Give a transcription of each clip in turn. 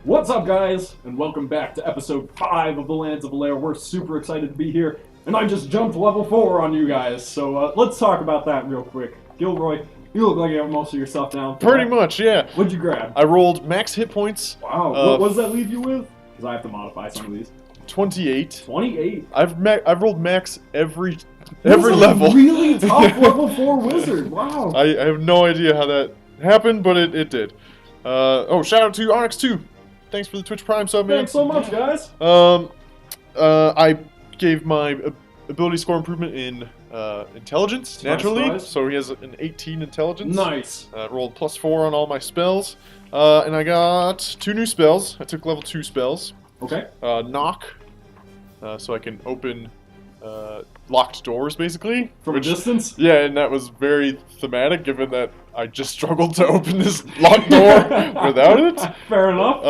What's up, guys, and welcome back to episode 5 of the Lands of Alaire. We're super excited to be here, and I just jumped level 4 on you guys, so let's talk about that real quick. Gilroy, you look like you have most of your stuff down. Pretty much, yeah. What'd you grab? I rolled max hit points. Wow, what does that leave you with? Because I have to modify some of these. 28. 28? I've rolled max every You're level. A really tough level 4 wizard, wow. I have no idea how that happened, but it did. Oh, shout out to Onyx 2. Thanks for the Twitch Prime sub, man. Thanks so much, guys. I gave my ability score improvement in intelligence, naturally. Nice. So he has an 18 intelligence. Nice. Rolled +4 on all my spells. And I got 2 new spells. I took level 2 spells. Okay. Knock. So I can open locked doors, basically. From a distance? Yeah, and that was very thematic, given that I just struggled to open this locked door without it. Fair enough.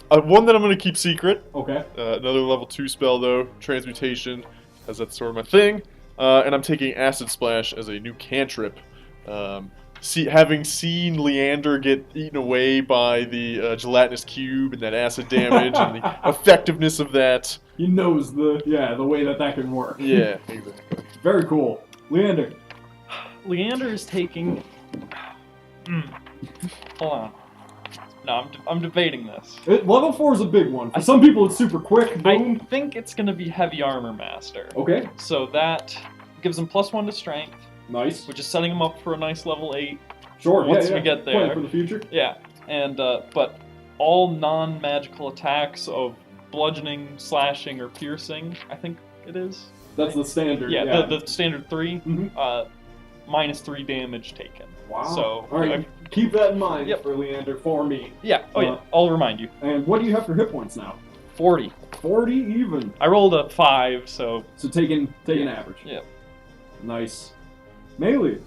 One that I'm going to keep secret. Okay. Another level 2 spell, though, Transmutation, as that's sort of my thing. And I'm taking Acid Splash as a new cantrip. Having seen Leander get eaten away by the gelatinous cube and that acid damage and the effectiveness of that. He knows the way that can work. Yeah, exactly. Very cool. Leander. Leander is taking... Hold on. No, I'm debating this. Level 4 is a big one. For some people, it's super quick. Boom. I think it's going to be Heavy Armor Master. Okay. So that gives him +1 to Strength, Nice. which is setting him up for a nice level 8. Sure. Once we get there. Plan for the future. Yeah, and but all non-magical attacks of bludgeoning, slashing, or piercing, I think it is. That's the standard. Yeah, the standard 3, Mhm. -3 damage taken. Wow. So, all right, keep that in mind Yep. for Leander, for me. Yeah, I'll remind you. And what do you have for hit points now? 40. 40 even. I rolled a 5, so... So take an average. Yeah. Nice. Melee.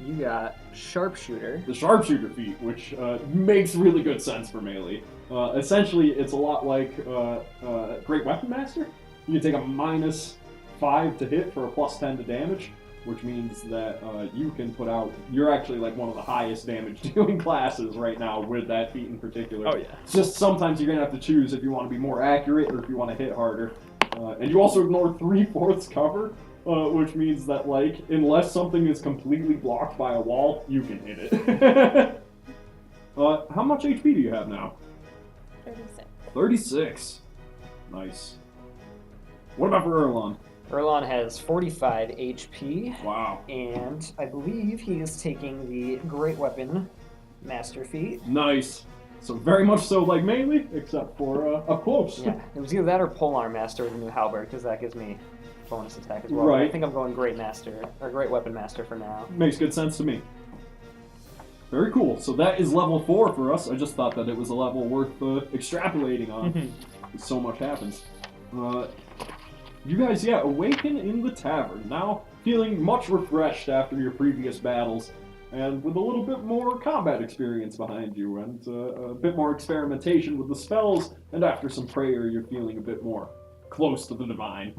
You got Sharpshooter. The sharpshooter feat, which makes really good sense for melee. Essentially, it's a lot like Great Weapon Master. You can take a -5 to hit for a +10 to damage, which means that you can put out... You're actually like one of the highest damage dealing classes right now with that feat in particular. Oh, yeah. It's just sometimes you're going to have to choose if you want to be more accurate or if you want to hit harder. And you also ignore 3/4 cover, which means that, like, unless something is completely blocked by a wall, you can hit it. How much HP do you have now? 36. 36. Nice. What about for Erlon? Erlon has 45 HP, Wow. and I believe he is taking the Great Weapon Master feat. Nice. So very much so like melee, except for up close. Yeah, it was either that or Polearm Master with the new halberd, because that gives me bonus attack as well. Right. I think I'm going Great Master, or Great Weapon Master for now. Makes good sense to me. Very cool. So that is level 4 for us. I just thought that it was a level worth extrapolating on. So much happens. You guys, awaken in the tavern. Now feeling much refreshed after your previous battles, and with a little bit more combat experience behind you, and a bit more experimentation with the spells, and after some prayer, you're feeling a bit more close to the divine.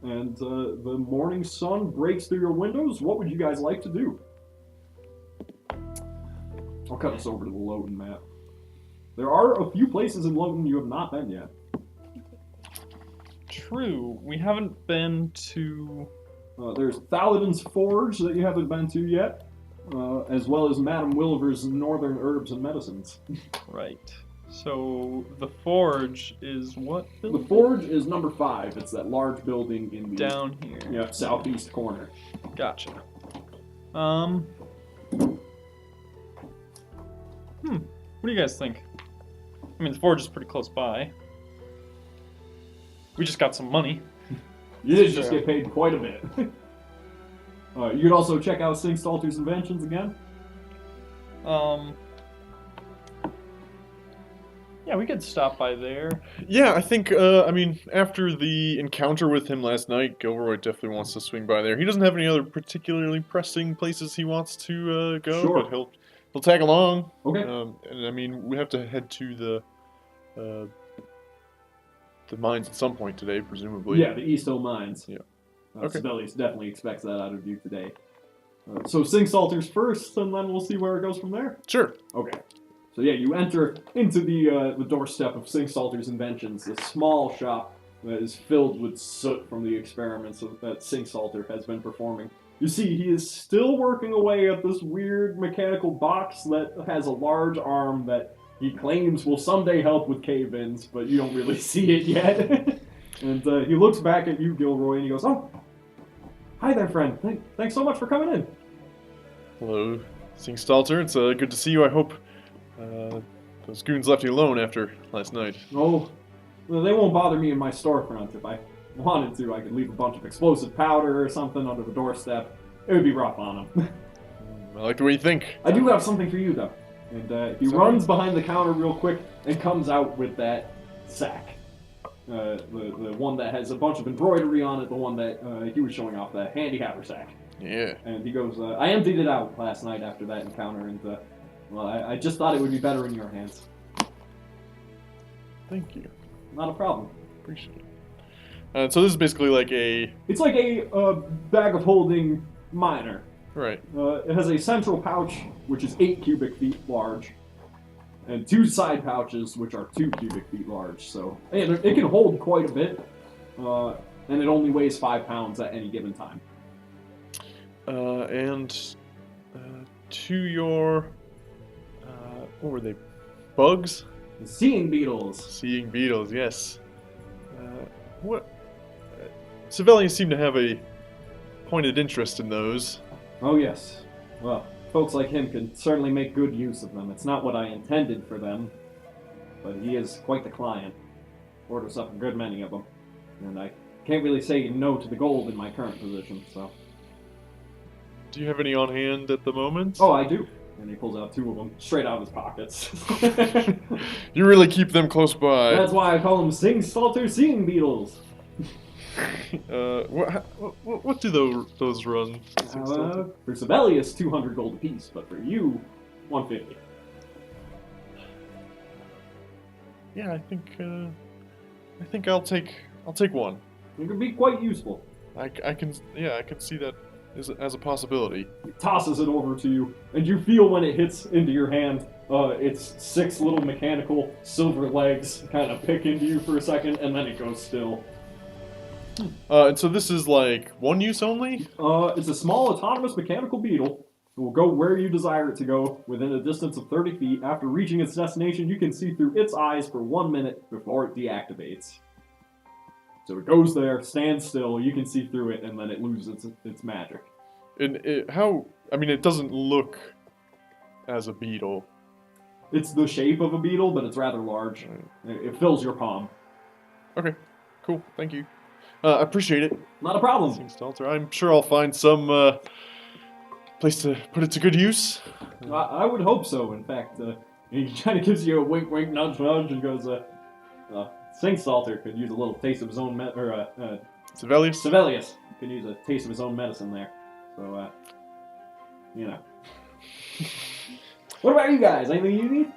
And the morning sun breaks through your windows. What would you guys like to do? I'll cut us over to the Loten map. There are a few places in Loten you have not been yet. True. We haven't been to... There's Thaladin's Forge that you haven't been to yet, as well as Madame Williver's Northern Herbs and Medicines. Right. So, the Forge is what The building? Forge is number 5. It's that large building in the Down here. southeast corner. Gotcha. What do you guys think? I mean, the Forge is pretty close by. We just got some money. You did just get paid quite a bit. You could also check out Singstalter's Inventions again. Yeah, we could stop by there. Yeah, I think, after the encounter with him last night, Gilroy definitely wants to swing by there. He doesn't have any other particularly pressing places he wants to go, Sure. but he'll tag along. Okay. And we have to head to the mines at some point today, presumably. Yeah, the East Hill Mines. Yeah. Okay. Sibelius definitely expects that out of you today. So Singstalter's first, and then we'll see where it goes from there? Sure. Okay. So yeah, you enter into the doorstep of Sink Salter's Inventions, a small shop that is filled with soot from the experiments that Sink Salter has been performing. You see, he is still working away at this weird mechanical box that has a large arm that he claims will someday help with cave-ins, but you don't really see it yet. And he looks back at you, Gilroy, and he goes, "Oh, hi there, friend. Thanks so much for coming in." Hello, Stalter. It's good to see you. I hope those goons left you alone after last night. Oh, well, they won't bother me in my storefront. If I wanted to, I could leave a bunch of explosive powder or something under the doorstep. It would be rough on them. I like the way you think. I do have something for you, though. And he runs behind the counter real quick and comes out with that sack. The one that has a bunch of embroidery on it, the one that he was showing off, the handicapper sack. Yeah. And he goes, I emptied it out last night after that encounter, and well, I just thought it would be better in your hands. Thank you. Not a problem. Appreciate it. So this is basically like a... It's like a bag of holding minor. Right. It has a central pouch, which is 8 cubic feet large, and 2 side pouches, which are 2 cubic feet large. So it can hold quite a bit, and it only weighs 5 pounds at any given time. And to your... what were they? Bugs? Seeing beetles. Seeing beetles, yes. What? Civilians seem to have a pointed interest in those. Oh yes. Well, folks like him can certainly make good use of them. It's not what I intended for them, but he is quite the client. Orders up a good many of them, and I can't really say no to the gold in my current position, so... Do you have any on hand at the moment? Oh, I do. And he pulls out 2 of them straight out of his pockets. You really keep them close by. That's why I call them Sing Salter Seeing Beetles. What do those run? For Sibelius, 200 gold apiece, but for you, 150. Yeah, I think I'll take one. It could be quite useful. I can see that as a possibility. He tosses it over to you, and you feel when it hits into your hand, its 6 little mechanical silver legs kind of pick into you for a second, and then it goes still. And so this is like one use only? It's a small autonomous mechanical beetle. It will go where you desire it to go within a distance of 30 feet. After reaching its destination, you can see through its eyes for 1 minute before it deactivates. So it goes there, stands still, you can see through it, and then it loses its magic. And it doesn't look as a beetle. It's the shape of a beetle, but it's rather large. It fills your palm. Okay, cool, thank you. I appreciate it. Not a problem. Stalter. I'm sure I'll find some place to put it to good use. I would hope so, in fact. He kind of gives you a wink, wink, nudge, nudge, and goes, Sing Salter could use a little taste of his own Sibelius? Sibelius could use a taste of his own medicine there. So, you know. What about you guys? Anything you need?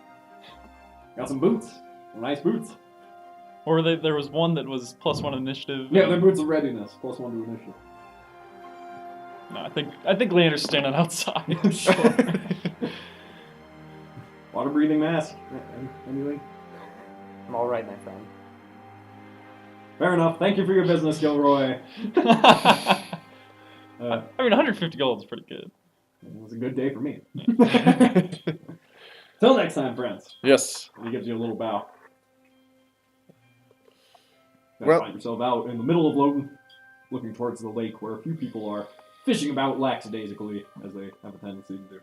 Got some boots. Some nice boots. Or there was one that was +1 initiative. Yeah, they're boots of readiness. +1 to initiative. No, I think Leander's standing outside. Sure. Water breathing mask. Anything? I'm all right, my friend. Fair enough. Thank you for your business, Gilroy. I mean, 150 gold is pretty good. It was a good day for me. Till next time, friends. Yes. And he gives you a little bow. You Well- find yourself out in the middle of Loten, looking towards the lake where a few people are fishing about lackadaisically, as they have a tendency to do.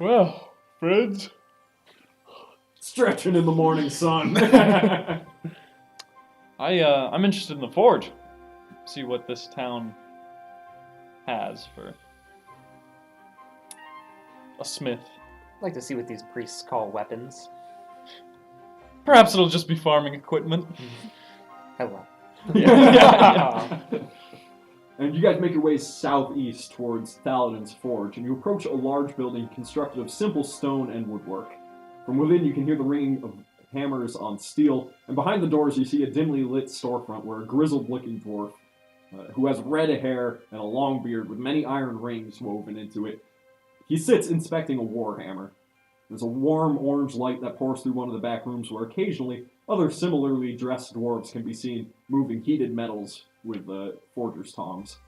Well, friends. Stretching in the morning sun. I'm interested in the forge. See what this town has for a smith. I'd like to see what these priests call weapons. Perhaps it'll just be farming equipment. Hello. Yeah. And you guys make your way southeast towards Thaladin's Forge, and you approach a large building constructed of simple stone and woodwork. From within, you can hear the ringing of hammers on steel, and behind the doors, you see a dimly lit storefront where a grizzled-looking dwarf, who has red hair and a long beard with many iron rings woven into it, he sits inspecting a warhammer. There's a warm orange light that pours through one of the back rooms where occasionally other similarly dressed dwarves can be seen moving heated metals with forger's tongs.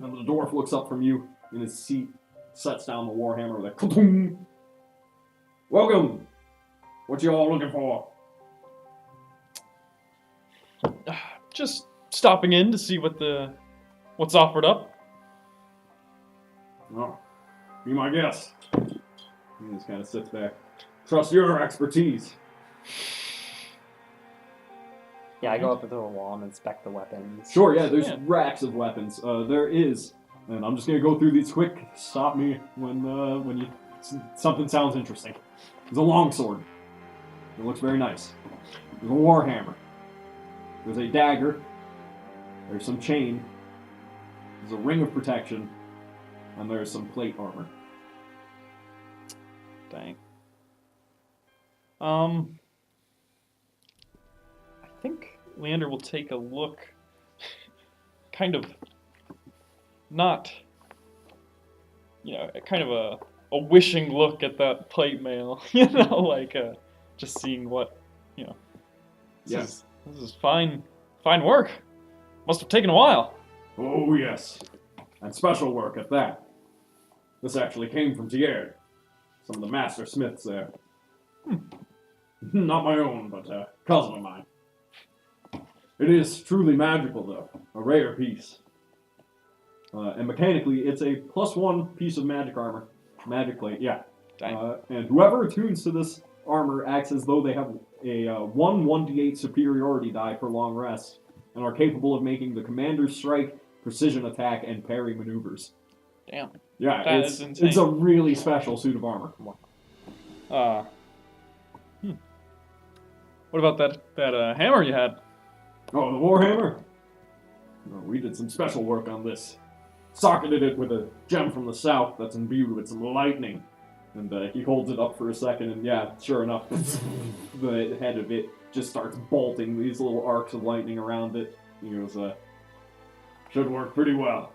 And the dwarf looks up from you in his seat, sets down the warhammer with a ka-boom. Welcome! What you all looking for? Just stopping in to see what's offered up. Oh, be my guest. He just kind of sits back. Trust your expertise. Yeah, I go up to the wall and inspect the weapons. Sure, yeah, there's racks of weapons. There is, and I'm just gonna go through these quick. Stop me when something sounds interesting. There's a longsword. It looks very nice. There's a warhammer. There's a dagger. There's some chain. There's a ring of protection, and there's some plate armor. Dang. I think Leander will take a look, kind of not, kind of a wishing look at that plate mail, like just seeing what, This is fine work. Must have taken a while. Oh yes, and special work at that. This actually came from Tier, some of the master smiths there. Not my own, but a cousin of mine. It is truly magical, though. A rare piece. And mechanically, it's a +1 piece of magic armor. Magic plate, yeah. And whoever attunes to this armor acts as though they have a 1d8 superiority die per long rest, and are capable of making the commander's strike, precision attack, and parry maneuvers. Damn. Yeah, That is insane. it's a really special suit of armor. What about that hammer you had? Oh, the warhammer? No, we did some special work on this. Socketed it with a gem from the south that's imbued with some lightning. And he holds it up for a second, and yeah, sure enough, the head of it just starts bolting these little arcs of lightning around it. He goes, should work pretty well.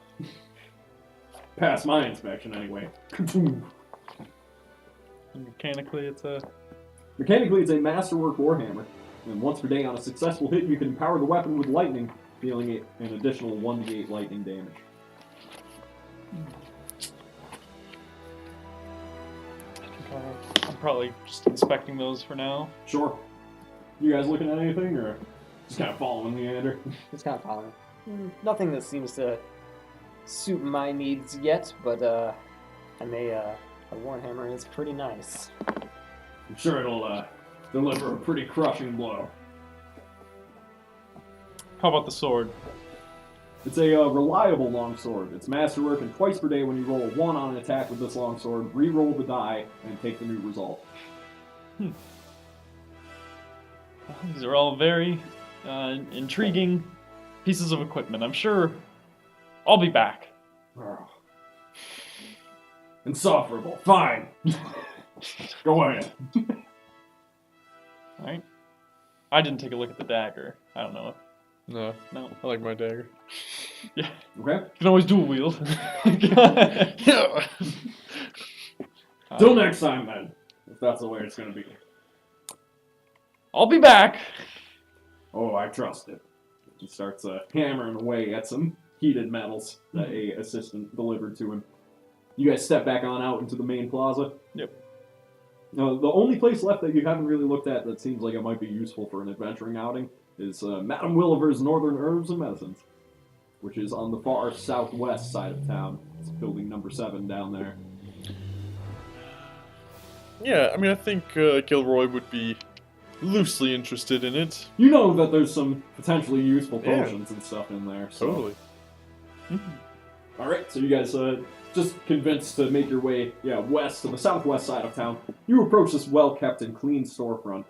Passed my inspection anyway. Mechanically, it's a masterwork warhammer, and once per day on a successful hit, you can empower the weapon with lightning, dealing it an additional 1d8 lightning damage. I'm probably just inspecting those for now. Sure. You guys looking at anything, or just kind of following Leander? Just kind of following. Nothing that seems to suit my needs yet, but a warhammer is pretty nice. I'm sure it'll deliver a pretty crushing blow. How about the sword? It's a reliable longsword. It's masterwork, and twice per day when you roll a 1 on an attack with this longsword, re-roll the die and take the new result. Well, these are all very intriguing pieces of equipment. I'm sure I'll be back. Oh. Insufferable. Fine. Go ahead. Alright. I didn't take a look at the dagger. I don't know. No, No. I like my dagger. Yeah. Okay. You can always dual wield. Yeah. Till next time, then. If that's the way it's going to be. I'll be back. Oh, I trust it. He starts hammering away at some heated metals that a assistant delivered to him. You guys step back on out into the main plaza. Yep. Now, the only place left that you haven't really looked at that seems like it might be useful for an adventuring outing is Madame Williver's Northern Herbs and Medicines, which is on the far southwest side of town. It's building number 7 down there. Yeah, I mean, I think Gilroy would be loosely interested in it. You know that there's some potentially useful potions and stuff in there. So. Totally. Alright, so you guys just convinced to make your way, west to the southwest side of town. You approach this well-kept and clean storefront,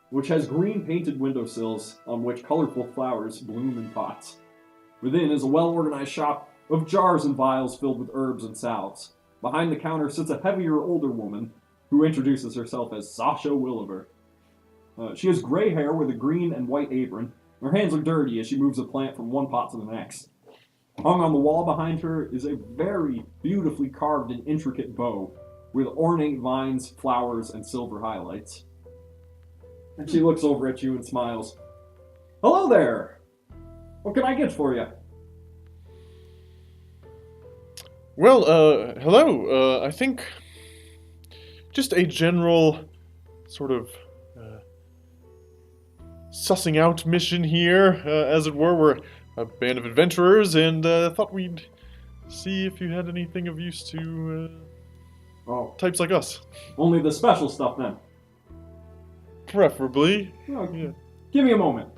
which has green painted windowsills on which colorful flowers bloom in pots. Within is a well-organized shop of jars and vials filled with herbs and salves. Behind the counter sits a heavier, older woman who introduces herself as Sasha Williver. She has gray hair with a green and white apron. Her hands are dirty as she moves a plant from one pot to the next. Hung on the wall behind her is a very beautifully carved and intricate bow, with ornate vines, flowers, and silver highlights. And she looks over at you and smiles. Hello there! What can I get for you? Well, hello. I think just a general sort of sussing out mission here, as it were. We're a band of adventurers, and thought we'd see if you had anything of use to types like us. Only the special stuff then. Preferably. Oh, Yeah. Give me a moment.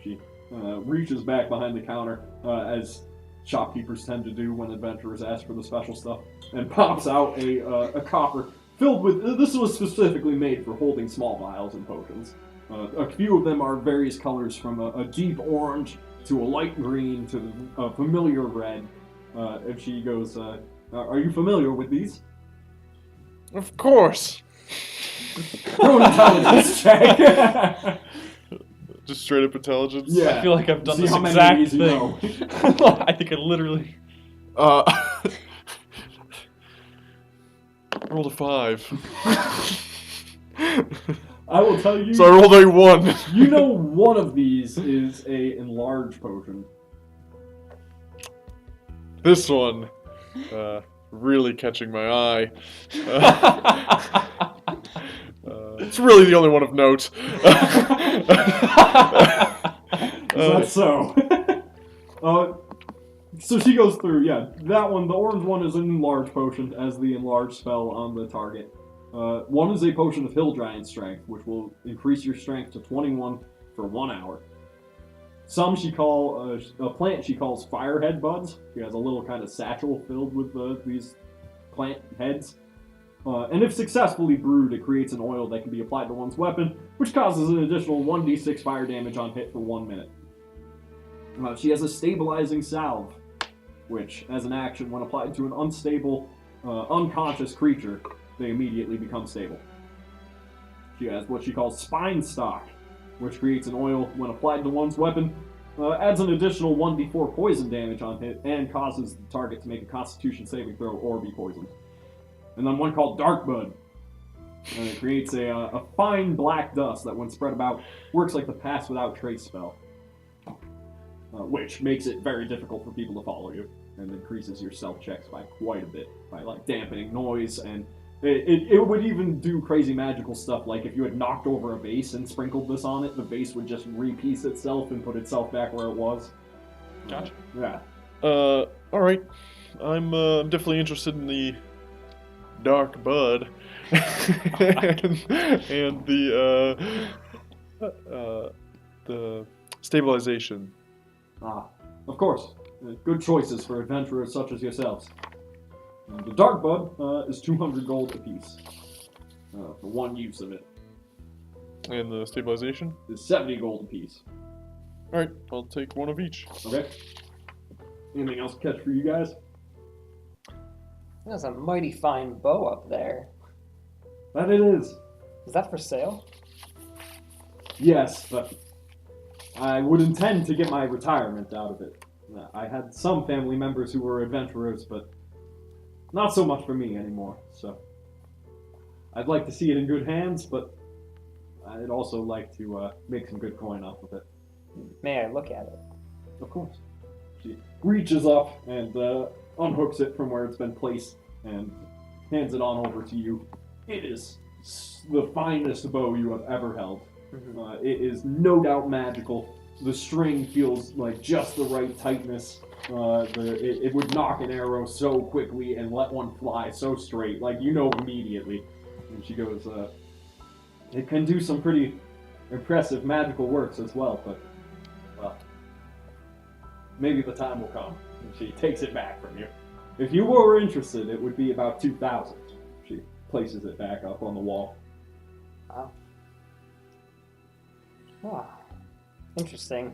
She reaches back behind the counter, as shopkeepers tend to do when adventurers ask for the special stuff, and pops out a copper filled with... This was specifically made for holding small vials and potions. A few of them are various colors, from a deep orange to a light green to a familiar red. And she goes, are you familiar with these? Of course. Throw an intelligence check. Just straight up intelligence. Yeah. I feel like I've done See this how many exact of these you thing. know. I think I literally... Rolled a 5. I will tell you. So I rolled a 1. You know one of these is a enlarged potion. This one, really catching my eye. It's really the only one of note. Is that so? So she goes through, yeah, that one, the orange one is an enlarged potion, as the enlarged spell on the target. One is a potion of hill giant strength, which will increase your strength to 21 for 1 hour. Some a plant she calls firehead buds. She has a little kind of satchel filled with these plant heads. And if successfully brewed, it creates an oil that can be applied to one's weapon, which causes an additional 1d6 fire damage on hit for 1 minute. She has a stabilizing salve, which, as an action, when applied to an unstable, unconscious creature, they immediately become stable. She has what she calls spine stock, which creates an oil when applied to one's weapon, adds an additional 1d4 poison damage on hit, and causes the target to make a Constitution saving throw or be poisoned. And then one called Dark Bud. And it creates a fine black dust that, when spread about, works like the Pass Without Trace spell. Which makes it very difficult for people to follow you, and increases your stealth checks by quite a bit, by like dampening noise, and it would even do crazy magical stuff, like if you had knocked over a vase and sprinkled this on it, the vase would just repiece itself and put itself back where it was. Gotcha. All right. I'm definitely interested in the Dark Bud and the stabilization. Of course. Good choices for adventurers such as yourselves. The Dark Bud is 200 gold apiece for one use of it. And the stabilization? Is 70 gold apiece. Alright, I'll take one of each. Okay. Anything else to catch for you guys? There's a mighty fine bow up there. That it is. Is that for sale? Yes, but I would intend to get my retirement out of it. I had some family members who were adventurers, but not so much for me anymore, so I'd like to see it in good hands, but I'd also like to make some good coin off of it. May I look at it? Of course. She reaches up and unhooks it from where it's been placed and hands it on over to you. It is the finest bow you have ever held. Mm-hmm. It is no doubt magical. The string feels like just the right tightness. It would knock an arrow so quickly and let one fly so straight, like you know immediately. And she goes, it can do some pretty impressive magical works as well, but, well, maybe the time will come. And she takes it back from you. If you were interested, it would be about 2,000. She places it back up on the wall. Wow. Ah, interesting.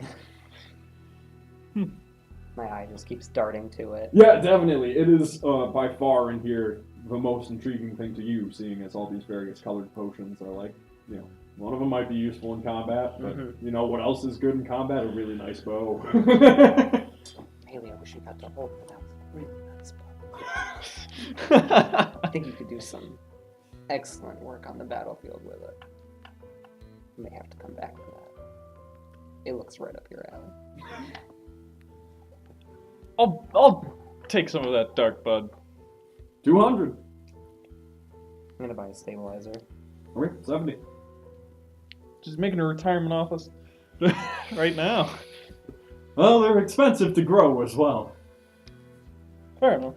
My eye just keeps darting to it. Yeah, definitely. It is by far in here the most intriguing thing to you, seeing as all these various colored potions are like, you know, one of them might be useful in combat, but you know what else is good in combat? A really nice bow. Haley, I wish you got to hold it. That was a really nice bow. think you could do some excellent work on the battlefield with it. You may have to come back for that. It looks right up your alley. I'll take some of that dark bud. 200. I'm gonna buy a stabilizer. Okay, 70. Just making a retirement office right now. Well, they're expensive to grow as well. Fair enough.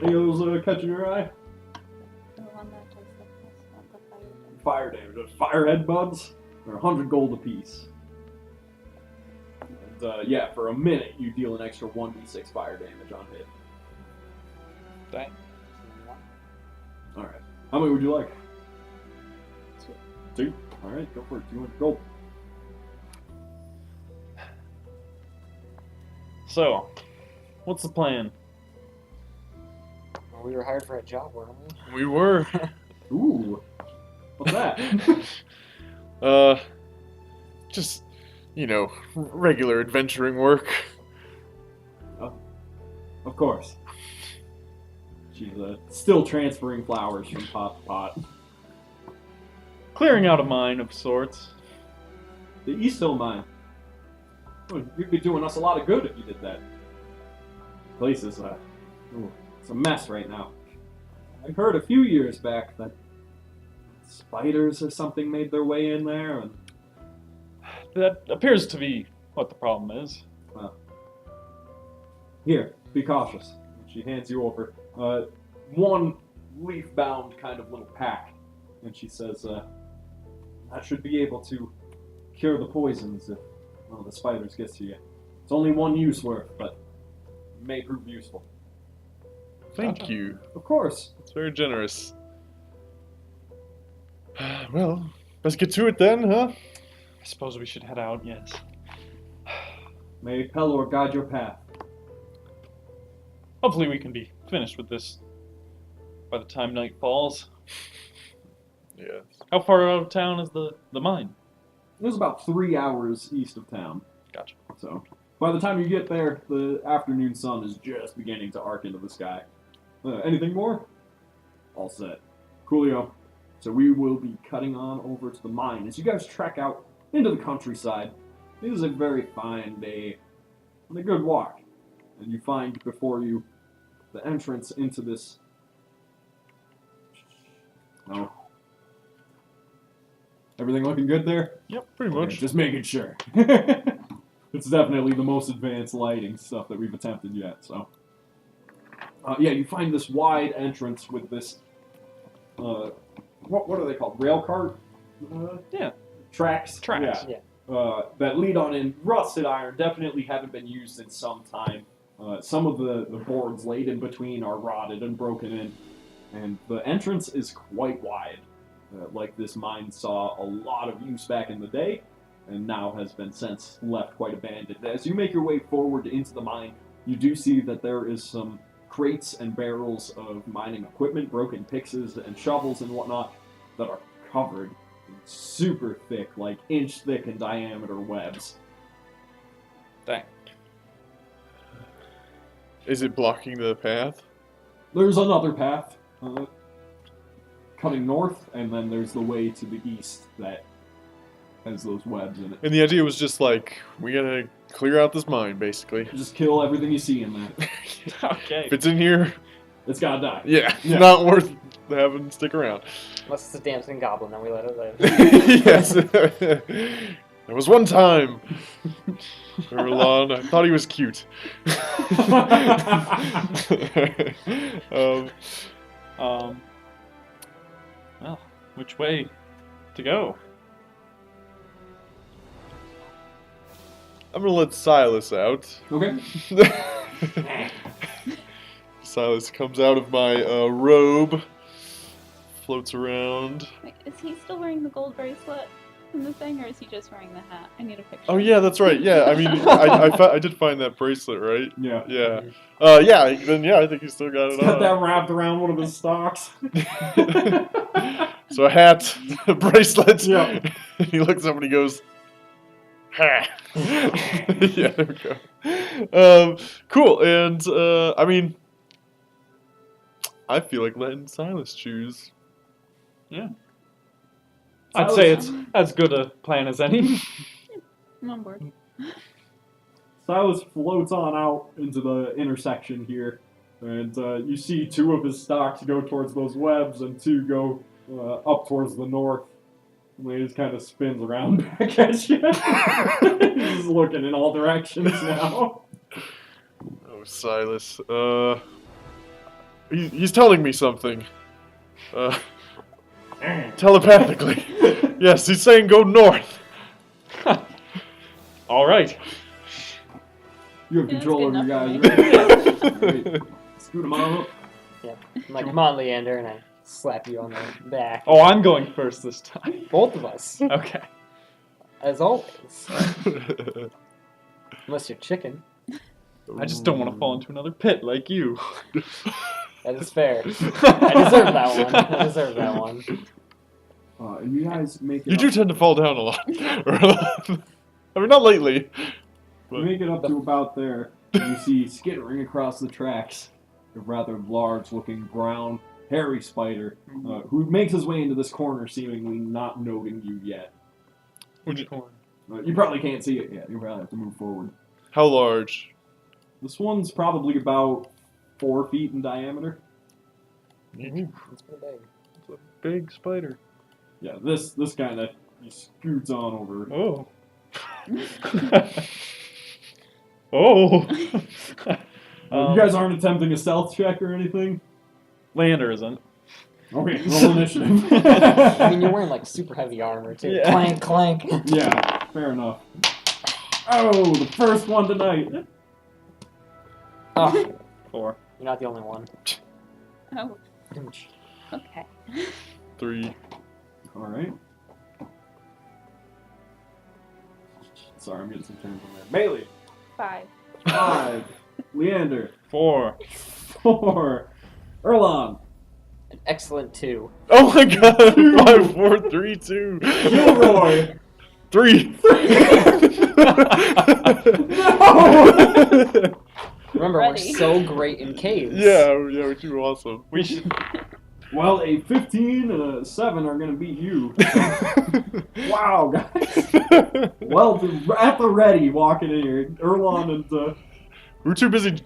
Any of those catching your eye? The one that does the plus one, the Fire fire damage. damage. Those firehead buds, they're 100 gold apiece. And, yeah, for a minute, you deal an extra 1d6 fire damage on hit. Dang. Alright. How many would you like? 2. 2? Alright, go for it. 200 gold. So, what's the plan? Well, we were hired for a job, weren't we? We were. Ooh. What's that? Just, regular adventuring work. Of course. She's still transferring flowers from pot to pot. Clearing out a mine of sorts. The East Hill Mine. Oh, you'd be doing us a lot of good if you did that. Place is, it's a mess right now. I heard a few years back that spiders or something made their way in there, and That appears to be what the problem is. here, be cautious. She hands you over one leaf-bound kind of little pack, and she says, "That should be able to cure the poisons if one of the spiders gets to you. It's only one use worth, but it may prove useful." Thank you. Of course. It's very generous. Well, let's get to it then, huh? I suppose we should head out, yes. May Pelor guide your path. Hopefully we can be finished with this by the time night falls. Yes. How far out of town is the mine? It was about 3 hours east of town. Gotcha. So, by the time you get there, the afternoon sun is just beginning to arc into the sky. Anything more? All set. Coolio. So we will be cutting on over to the mine. As you guys trek out into the countryside, it is a very fine day and a good walk. And you find before you the entrance into this... No. Everything looking good there? Yep, pretty Okay, much. just making sure. It's definitely the most advanced lighting stuff that we've attempted yet, so... yeah, you find this wide entrance with this... what are they called? Rail cart? Yeah. Tracks? Tracks. Yeah. That lead on in rusted iron, definitely haven't been used in some time. Some of the boards laid in between are rotted and broken in, and the entrance is quite wide. Like this mine saw a lot of use back in the day, and now has been since left quite abandoned. As you make your way forward into the mine, you do see that there is some crates and barrels of mining equipment, broken picks and shovels and whatnot, that are covered in super thick, like inch-thick in diameter webs. Dang. Is it blocking the path? There's another path cutting north, and then there's the way to the east that has those webs in it. And the idea was just like, we gotta clear out this mine, basically. Just kill everything you see in there. Okay. If it's in here, It's gotta die. yeah, Yeah. not worth having to stick around. Unless it's a dancing goblin, then we let it live. Yes. There was one time. Erlon, I thought he was cute. Well, which way to go? I'm gonna let Silas out. Okay. Silas comes out of my robe, floats around. Wait, is he still wearing the gold bracelet in the thing, or is he just wearing the hat? I need a picture. Oh yeah, that's right. Yeah, I mean, I did find that bracelet, right? Yeah. Yeah. Then I think he's still got it Got on. that wrapped around one of his stocks. So a hat, a bracelet. Yeah. He looks up and he goes, Yeah, there we go. Cool, and I mean, I feel like letting Silas choose. Yeah. I'd say it's as good a plan as any. I'm on board. Silas floats on out into the intersection here, and you see two of his stocks go towards those webs and two go up towards the north. And he just kind of spins around back at you. He's looking in all directions now. Oh, Silas. He's telling me something. Telepathically. Yes, he's saying go north. All right. You have Yeah, control that's over your good guys. Right. Scoot him on up. Yeah. I'm like, come on, Leander, and I slap you on the back. Oh, I'm going first this time. Both of us, Okay. as always. Unless you're chicken. I just don't want to fall into another pit like you. That is fair. I deserve that one. And you guys make it You do up, tend to fall down a lot. I mean, not lately. you make it up to about there, and you see skittering across the tracks a rather large-looking brown, hairy spider who makes his way into this corner, seemingly not noting you yet. You probably can't see it yet. You probably have to move forward. How large? This one's probably about 4 feet in diameter. It's pretty big. It's a big spider. Yeah, this kind of he scoots on over. Oh. Oh. You guys aren't attempting a stealth check or anything? Leander isn't. Okay, roll initiative. I mean, you're wearing like super heavy armor too. Yeah. Clank, clank. Yeah, fair enough. Oh, the first one tonight. Oh, 4. you're not the only one. Oh, okay. 3. All right. Sorry, I'm getting some terms on there. Bailey. 5. 5. Leander. 4. 4. Erlon. An excellent 2. Oh my god! 5, 4, 3, 2. Gilroy. 3. No! Remember, Ready. we're so great in caves. Yeah, we're too awesome. We should. Well, a 15 and a 7 are going to beat you. Wow, guys. Well, at the ready, walking in here. Erlon and We're too busy.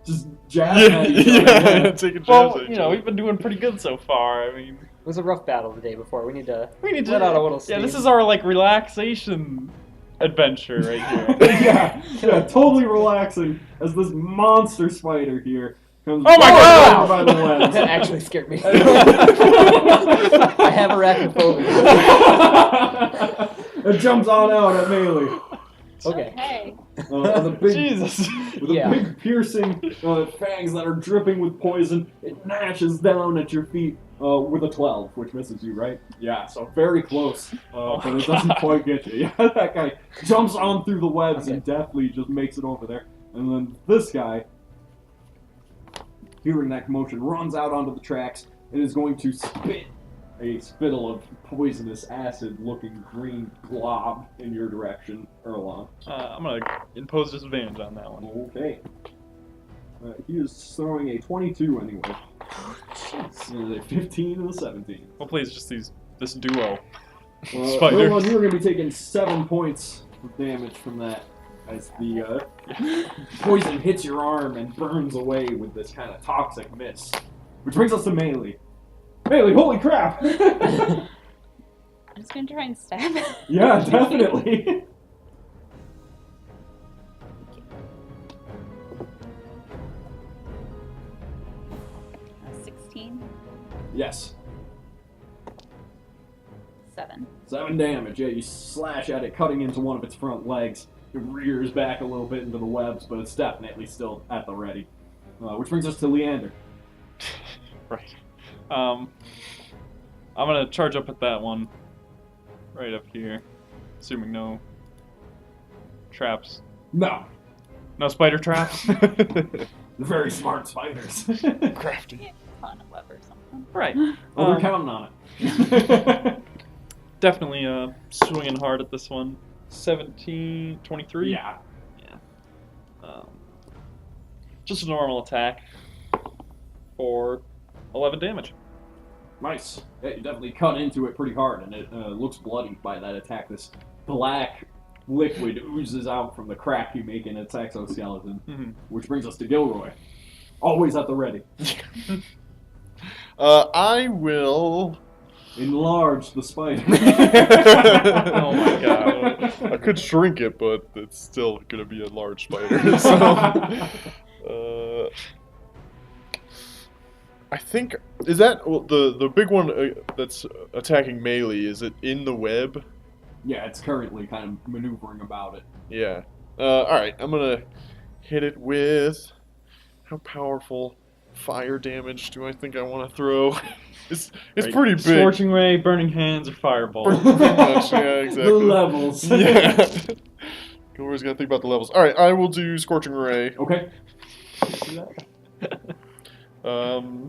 just jabbing at each other. Yeah, taking Well, shots at you each know, other. we've been doing pretty good so far. I mean, It was a rough battle the day before. We need to let let out a little Yeah, steam. this is our like relaxation adventure right here. yeah, totally relaxing as this monster spider here comes Oh my God! by the lens. That actually scared me. I have arachnophobia. It jumps on out at melee. Okay. With a big, Jesus. with Yeah. a big piercing fangs that are dripping with poison, it gnashes down at your feet with a 12, which misses you, right? Yeah, so very close, but it doesn't quite get you. Yeah, that guy jumps on through the webs and deftly just makes it over there. And then this guy, hearing that commotion, runs out onto the tracks and is going to spit a spittle of poisonous acid-looking green glob in your direction, Erlon. I'm gonna impose disadvantage on that one. Okay. He is throwing a 22 anyway. Jeez. And a 15 and a 17. Hopefully, it's just this duo. Spiders. Spiders. Erlon, you're going to be taking 7 points of damage from that as the poison hits your arm and burns away with this kind of toxic mist. Which brings us to Melee. Melee, holy crap! I'm just gonna try and stab it. Yeah, definitely. 16. Yes. 7. 7 damage. Yeah, you slash at it, cutting into one of its front legs. It rears back a little bit into the webs, but it's definitely still at the ready. Which brings us to Leander. Right. I'm gonna charge up at that one. Right up here. Assuming no traps. No. No spider traps? They're very smart spiders. Crafty. On a web or something. Right. Well, they're counting on it. Definitely swinging hard at this one. 17, 23? Yeah. Just a normal attack for 11 damage. Nice. Yeah, you definitely cut into it pretty hard, and it looks bloody by that attack. This black liquid oozes out from the crack you make in its exoskeleton, which brings us to Gilroy. Always at the ready. I will Enlarge the spider. Oh my god. I could shrink it, but it's still gonna be a large spider. So, I think is that the big one that's attacking melee? Is it in the web? Yeah, it's currently kind of maneuvering about it. Yeah. All right. I'm gonna hit it with how powerful fire damage do I think I want to throw? It's Right. pretty big. Scorching ray, burning hands, or fireball. Pretty much, yeah, exactly. The levels. Yeah. Gilroy's gotta think about the levels. All right, I will do Scorching Ray. Okay.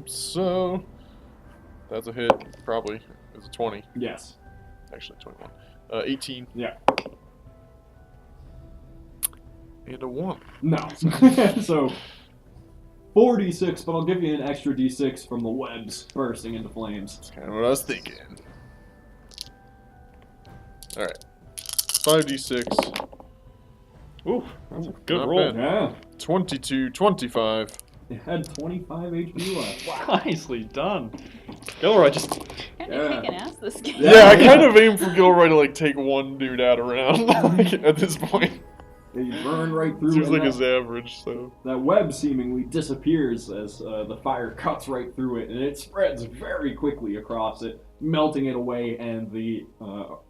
So that's a hit, probably. It's a 20. Yes. Actually, 21. 18. Yeah. And a 1. No. So 4d6, but I'll give you an extra d6 from the webs bursting into flames. That's kind of what I was thinking. All right. 5d6. Ooh, that's a good Not roll. bad. Yeah. 22, 25. It had 25 HP left. Nicely done. Gilroy just Kind Yeah. of kicking ass this game. Yeah, I kind of aim for Gilroy to like take one dude out around like, at this point. Yeah, you burn right through Seems it. like and his average, so. that web seemingly disappears as the fire cuts right through it, and it spreads very quickly across it, melting it away, and the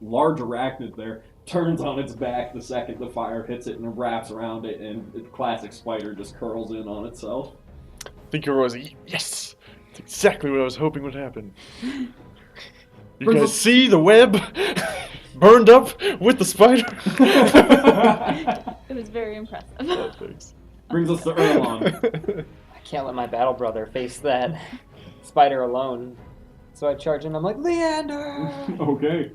large arachnid there turns on its back the second the fire hits it and wraps around it, and the classic spider just curls in on itself. I think Gilroy's like, yes! That's exactly what I was hoping would happen. You guys see the web burned up with the spider? It was very impressive. Oh, thanks. Brings us to Erlon. I can't let my battle brother face that spider alone. So I charge in, I'm like, Leander! Okay.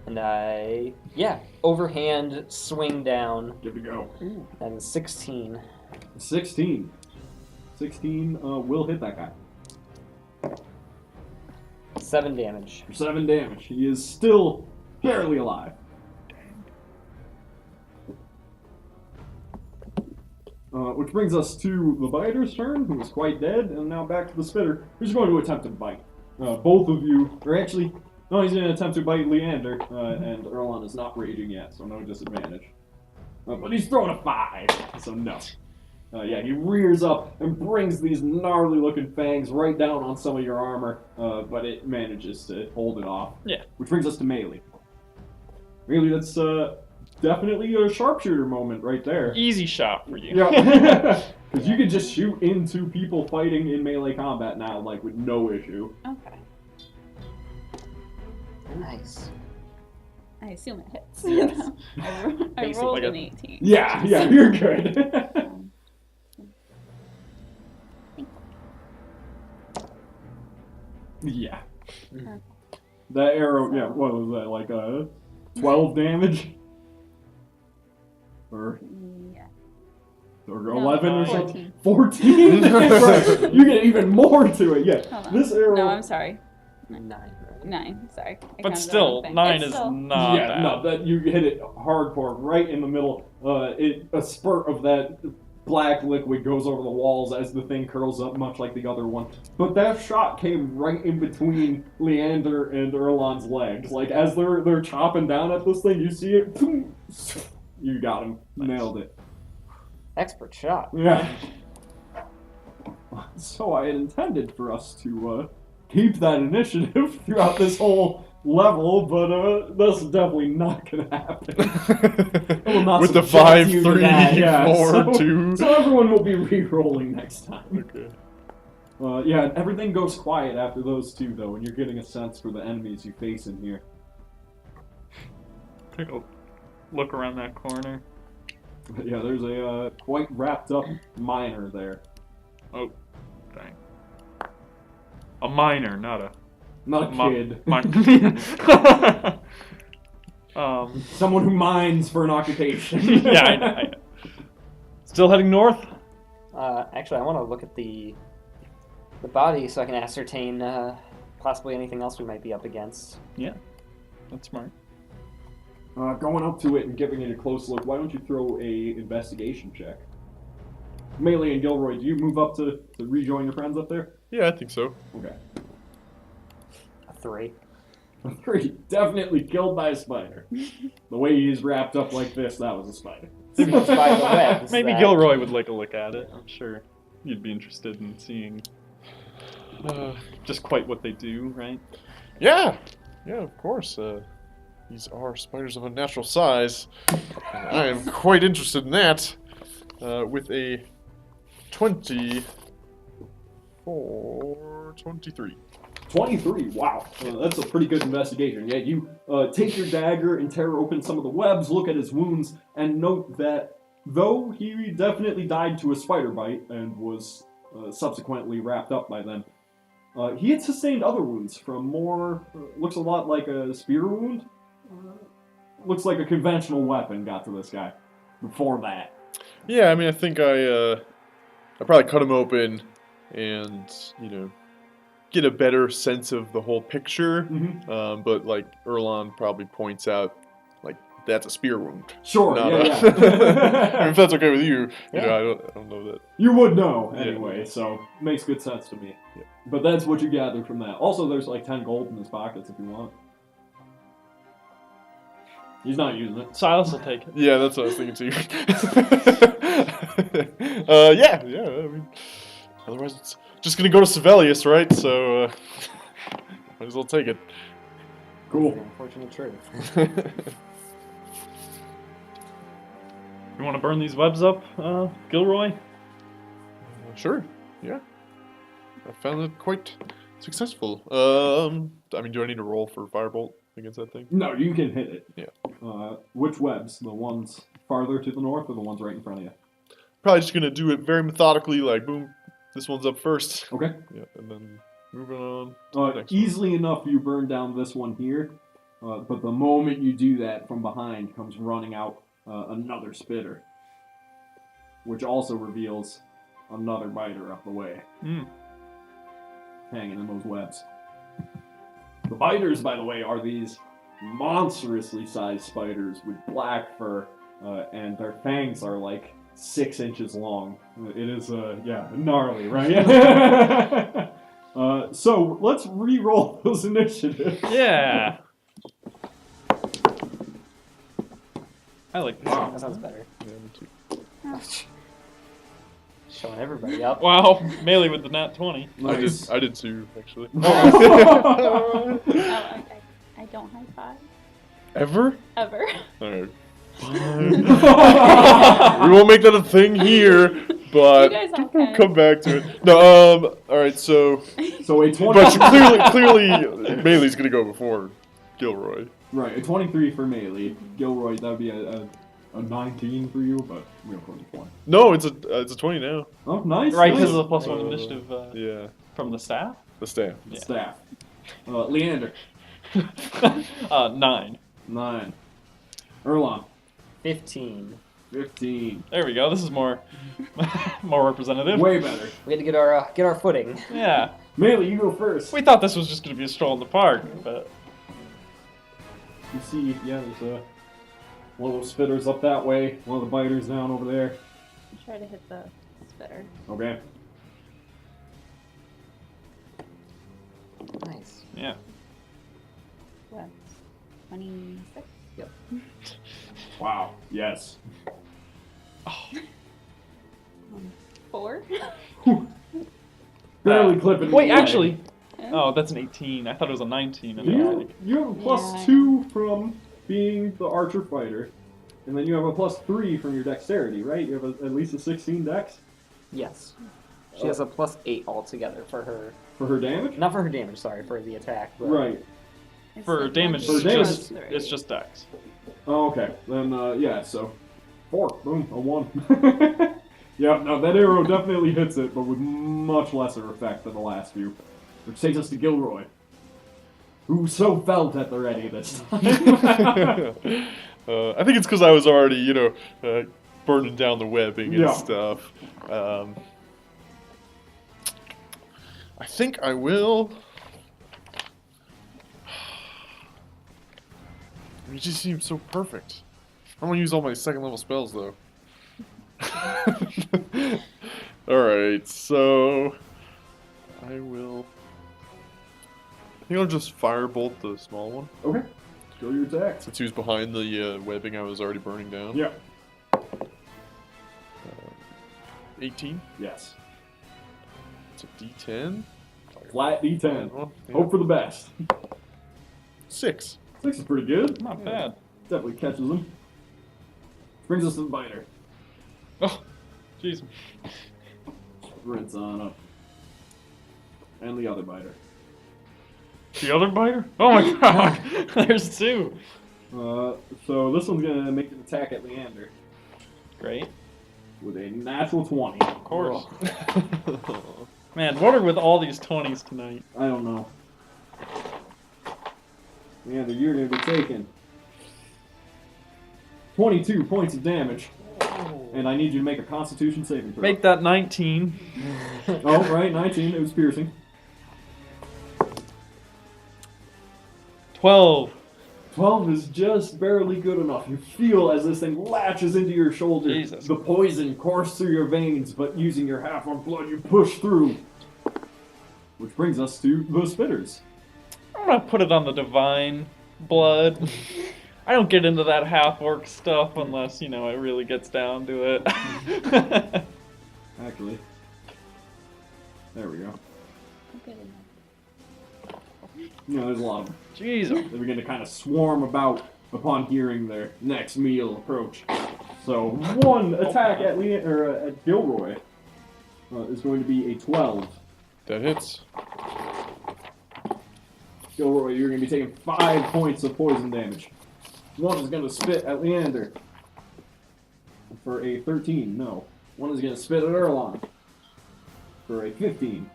And I, overhand swing down. Good to go. That is 16. 16. 16 will hit that guy. 7 damage. For 7 damage. He is still barely alive. Which brings us to the biter's turn, who is quite dead, and now back to the spitter, who's going to attempt to bite. Both of you, or actually, no, he's going to attempt to bite Leander, and Erlon is not raging yet, so no disadvantage. But he's throwing a 5, so no. He rears up and brings these gnarly-looking fangs right down on some of your armor, but it manages to hold it off. Yeah. Which brings us to melee. Melee, that's definitely a sharpshooter moment right there. easy shot for you. Yeah, because you can just shoot into people fighting in melee combat now, like, with no issue. Okay. Nice. I assume it hits. Yes. I Makes it rolled like an a- 18. Yeah, you're good. Yeah. Okay. That arrow, yeah, what was that, like 12 damage? Or Yeah. 11 or No, something? 14. 14? Right. You get even more to it, yeah. Hold on. This arrow... No, I'm sorry. 9, right? 9, sorry. I But counted still, the wrong thing. 9 It's is still- not yeah, bad. no, that you hit it hardcore, right in the middle. A spurt of that black liquid goes over the walls as the thing curls up, much like the other one. But that shot came right in between Leander and Erlon's legs. Like, as they're chopping down at this thing, you see it. You got him. Nailed it. Expert shot. Yeah. So I had intended for us to keep that initiative throughout this whole level, but that's definitely not going to happen. I will not With the subject 5, you to 3, that, 4, so, 2. So everyone will be re-rolling next time. Okay. Everything goes quiet after those two, though, and you're getting a sense for the enemies you face in here. Take a look around that corner. Yeah, there's a quite wrapped up miner there. Oh, dang. A miner, not a... Not a kid. Someone who mines for an occupation. Yeah, I know. Still heading north? Actually, I want to look at the body so I can ascertain possibly anything else we might be up against. Yeah, that's smart. Going up to it and giving it a close look, why don't you throw a investigation check? Melee and Gilroy, do you move up to rejoin your friends up there? Yeah, I think so. Okay. A 3. 3. Definitely killed by a spider. The way he's wrapped up like this, that was a spider. By the webs. Maybe that- Gilroy would like a look at it. I'm sure you'd be interested in seeing just quite what they do, right? Yeah, of course. These are spiders of unnatural size. And I am quite interested in that. With a 23. 23, wow. That's a pretty good investigation. Yeah, you take your dagger and tear open some of the webs, look at his wounds, and note that though he definitely died to a spider bite and was subsequently wrapped up by then, he had sustained other wounds from more, looks a lot like a spear wound. Looks like a conventional weapon got to this guy before that. Yeah, I mean, I think I probably cut him open and, get a better sense of the whole picture. Mm-hmm. But, like, Erlon probably points out, like, that's a spear wound. Sure, Not yeah. I mean, if that's okay with you, I don't know that. You would know, Yeah. anyway, so makes good sense to me. Yeah. But that's what you gather from that. Also, there's like 10 gold in his pockets if you want. He's not using it. Silas will take it. Yeah, that's what I was thinking too. Yeah, I mean, otherwise it's just gonna go to Sevelius, right? So, might as well take it. Cool. Unfortunate truth. You want to burn these webs up, Gilroy? Sure, yeah. I found it quite successful. I mean, do I need to roll for Firebolt against that thing? No, you can hit it. Yeah. Which webs? The ones farther to the north or the ones right in front of you? Probably just gonna do it very methodically, like, boom, this one's up first. Okay. Yeah, and then moving on to the next one. Easily enough, you burn down this one here. But the moment you do that, from behind comes running out another spitter, which also reveals another biter up the way, hanging in those webs. The biters, by the way, are these monstrously sized spiders with black fur, and their fangs are like 6 inches long. It is, gnarly, right? So let's re-roll those initiatives. Yeah. I like this. That sounds better. Yeah, me too. Showing everybody up. Wow, Melee with the nat 20. Nice. I did too, actually. Oh, okay. I don't high five. Ever? Ever. Alright. We won't make that a thing here, but You guys all can. come back to it. No, alright, so So a 20. but clearly Melee's gonna go before Gilroy. Right, a 23 for melee. Gilroy, that would be a 19 for you, but we'll go with 20. No, it's a 20 now. Oh, nice. Right, nice. because of the +1 initiative Yeah. from the staff? The staff. Yeah. Staff. Leander, 9. 9. Erlon, 15. 15. There we go. This is more more representative. Way better. We had to get our footing. Yeah. Melee, you go first. We thought this was just going to be a stroll in the park, but You see, yeah, there's one of those spitters up that way, one of the biters down over there. Try to hit the spitter. Okay. Nice. yeah. What? 26? Yep. Wow. Yes. 4? Barely clipping. Wait, the leg. actually. Oh, that's an 18. I thought it was a 19. And I was You, like, you have a plus Yeah, I 2 from being the archer fighter, and then you have a plus 3 from your dexterity, right? You have at least a 16 dex Yes. She has a +8 altogether for her. for her damage. Not for her damage, sorry, for the attack. But Right. for damage, For it's damage. just, it's just dex. Oh, okay. Then yeah. So 4. Boom. A 1. Yep. No, that arrow definitely hits it, but with much lesser effect than the last few. Which takes us to Gilroy. who so felt at the ready this time. I think it's because I was already, burning down the webbing and Yeah. stuff. I think I will. It just seems so perfect. I'm gonna use all my second level spells though. Alright, so I think I'll just firebolt the small one. Okay. Go your attacks. Since he was behind the webbing I was already burning down. Yeah. 18. Yes. It's a D10. Flat D10. Well, yeah. Hope for the best. 6. 6 is pretty good. Not bad. Definitely catches him. Brings us to the biter. Oh, jeez. Rinse on up. And the other biter. The other biter? Oh my god! There's two. So this one's gonna make an attack at Leander Great. with a natural 20. Of course. Man, what are with all these 20s tonight? I don't know. Leander, you're gonna be taking 22 points of damage, and I need you to make a Constitution saving throw. Make that 19. Oh, right, 19. It was piercing. 12. 12 is just barely good enough. You feel as this thing latches into your shoulder. Jesus. The poison courses through your veins, but using your half-on blood, you push through. Which brings us to the spitters. I'm gonna put it on the divine blood. I don't get into that half-orc stuff unless, it really gets down to it. Actually. There we go. Good enough. There's a lot of them. Jeez. They begin to kind of swarm about upon hearing their next meal approach. So one attack at at Gilroy is going to be a 12. That hits. Gilroy, you're going to be taking 5 points of poison damage. One is going to spit at Leander for a 13. No. One is going to spit at Erlon for a 15.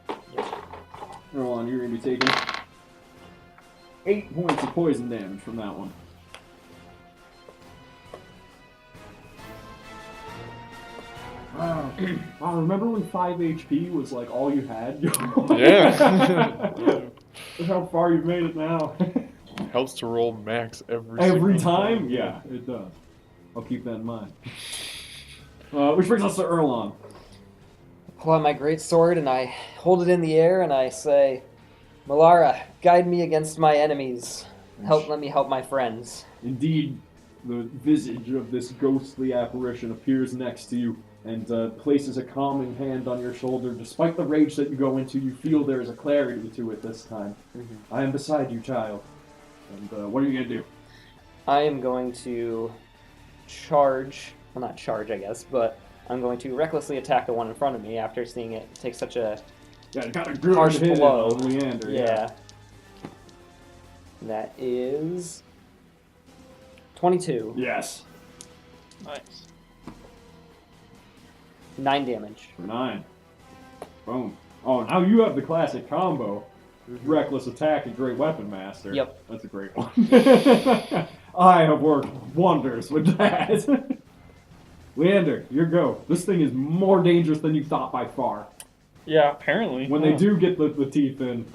Erlon, you're going to be taking 8 points of poison damage from that one. Wow. Wow, remember when 5 HP was like all you had? Yeah. Look how far you've made it now. Helps to roll max every Every single time? Yeah, it does. I'll keep that in mind. Which brings us to Erlon. Pull out my great sword and I hold it in the air and I say, Malara, guide me against my enemies. Let me help my friends. Indeed, the visage of this ghostly apparition appears next to you and places a calming hand on your shoulder. Despite the rage that you go into, you feel there is a clarity to it this time. Mm-hmm. I am beside you, child. And what are you going to do? I am going to charge, well not charge I guess, but I'm going to recklessly attack the one in front of me after seeing it take such a Yeah, you got a good harsh hit blow. on Leander. Yeah. That is 22. Yes. Nice. 9 damage. For 9. Boom. Oh, now you have the classic combo. Reckless attack and great weapon master. Yep. That's a great one. I have worked wonders with that. Leander, your go. This thing is more dangerous than you thought by far. Yeah, apparently. When they do get the teeth in,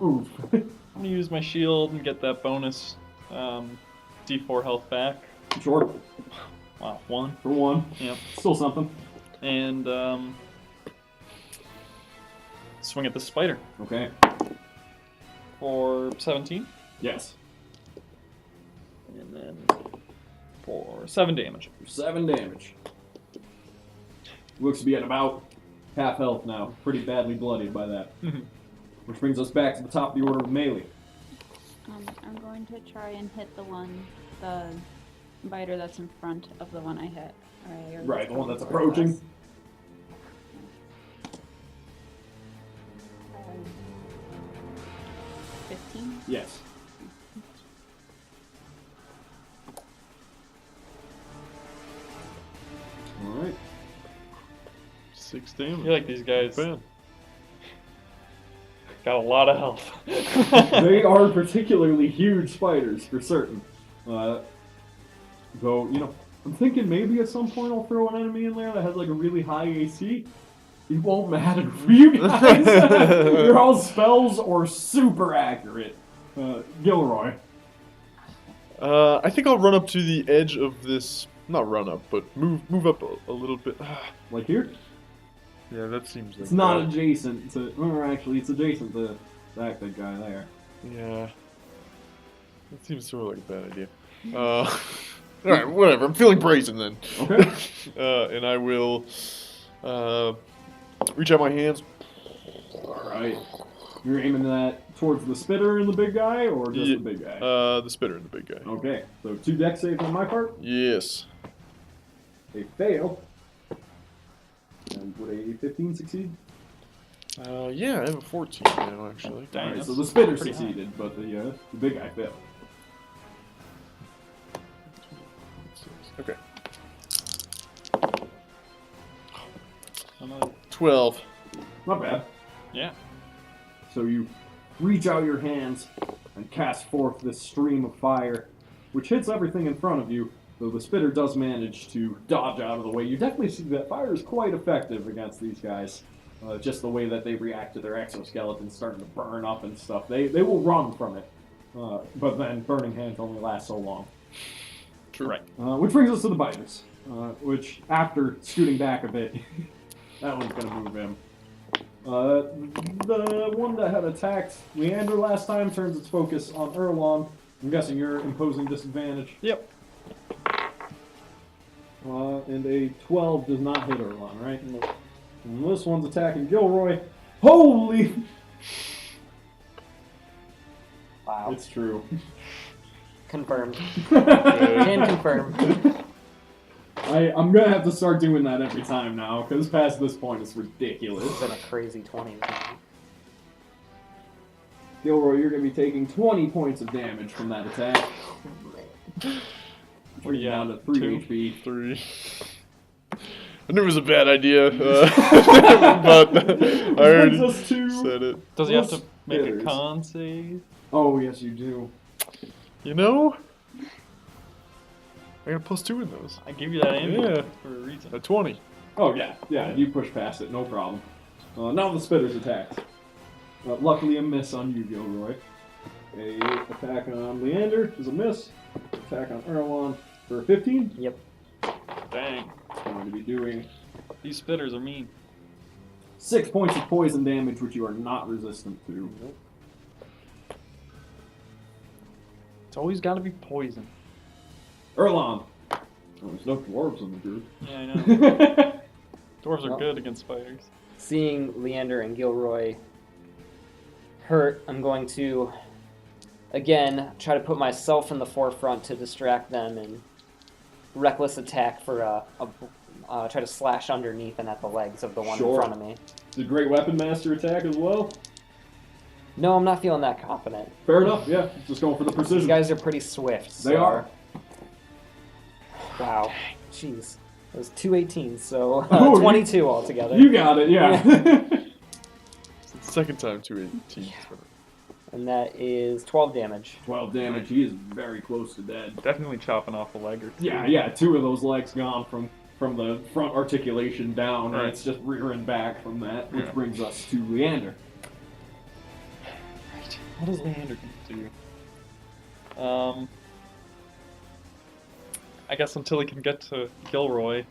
oof. I'm gonna use my shield and get that bonus D4 health back. Sure. Wow, 1. For 1. Yep. Still something. And swing at the spider Okay. for 17. Yes. And then for 7 damage. For 7 damage. Looks to be at about half health now. Pretty badly bloodied by that. Which brings us back to the top of the order of melee. I'm going to try and hit the biter that's in front of the one I hit. Right, the one that's approaching. 15. Yes. Alright. 6 damage. You like these guys. Bad. Got a lot of health. They are particularly huge spiders, for certain. Though, you know, I'm thinking maybe at some point I'll throw an enemy in there that has like a really high AC. It won't matter for you guys. They're all spells or super accurate. Gilroy. I think I'll run up to the edge of this. Not run up, but move up a little bit. Like here? Yeah, that seems like It's not that. adjacent to... Or actually, it's adjacent to that guy there. Yeah. That seems sort of like a bad idea. Alright, whatever. I'm feeling brazen then. Okay. And I will reach out my hands. Alright. You're aiming that towards the spitter and the big guy, or just the big guy? The spitter and the big guy. Okay, so 2 dex saves on my part. Yes. They fail. And would a 15 succeed? Yeah, I have a 14 now, actually. Dang, Alright, that's so the spitter pretty high. succeeded, but the big guy failed. Okay. Another- 12. Not bad. Yeah. So you reach out your hands and cast forth this stream of fire, which hits everything in front of you, though the spitter does manage to dodge out of the way. You definitely see that fire is quite effective against these guys. Just the way that they react to their exoskeletons starting to burn up and stuff. They will run from it. But then burning hands only last so long. True. Right. Which brings us to the biters, which, after scooting back a bit, that one's going to move him. The one that had attacked Leander last time turns its focus on Erlon. I'm guessing you're imposing disadvantage. Yep. And a 12 does not hit Erlon, right? Nope. And this one's attacking Gilroy. Holy! Wow. It's true. Confirmed. Can confirm. I'm gonna have to start doing that every time now, because past this point it's ridiculous. It's been a crazy 20. Gilroy, you're gonna be taking 20 points of damage from that attack. What are you down to at? 3 2? HP. 3. I knew it was a bad idea, but I already Brings us to- said it. Does he have to Those make a spitters. con save? Oh, yes, you do. You know? I got a +2 in those. I give you that amulet Yeah. for a reason. A 20. Oh, yeah, you push past it, no problem. Now the spitter's attacked. Luckily, a miss on you, Gilroy. A attack on Leander is a miss. Attack on Erlon for 15. Yep. Dang. Going to be doing These spitters are mean. 6 points of poison damage, which you are not resistant to. It's always got to be poison. Erlon! Oh, there's no dwarves in the group. Yeah, I know. Dwarves are Well. good against spiders. Seeing Leander and Gilroy hurt, I'm going to, again, try to put myself in the forefront to distract them and reckless attack for try to slash underneath and at the legs of the one Sure. in front of me. Did Great Weapon Master attack as well? No, I'm not feeling that confident. Fair enough, yeah. Just going for the These precision. guys are pretty swift. They so- are. Wow. Jeez. It was 2 18s, so Oh, 22 altogether. You got it, yeah. It's the second time 218. And that is 12 damage. 12 damage. He is very close to dead. Definitely chopping off a leg or two. Yeah, 2 of those legs gone from the front articulation down, and Right. it's just rear and back from that, which Yeah. brings us to Leander. Right. What does Leander do? I guess until he can get to Gilroy,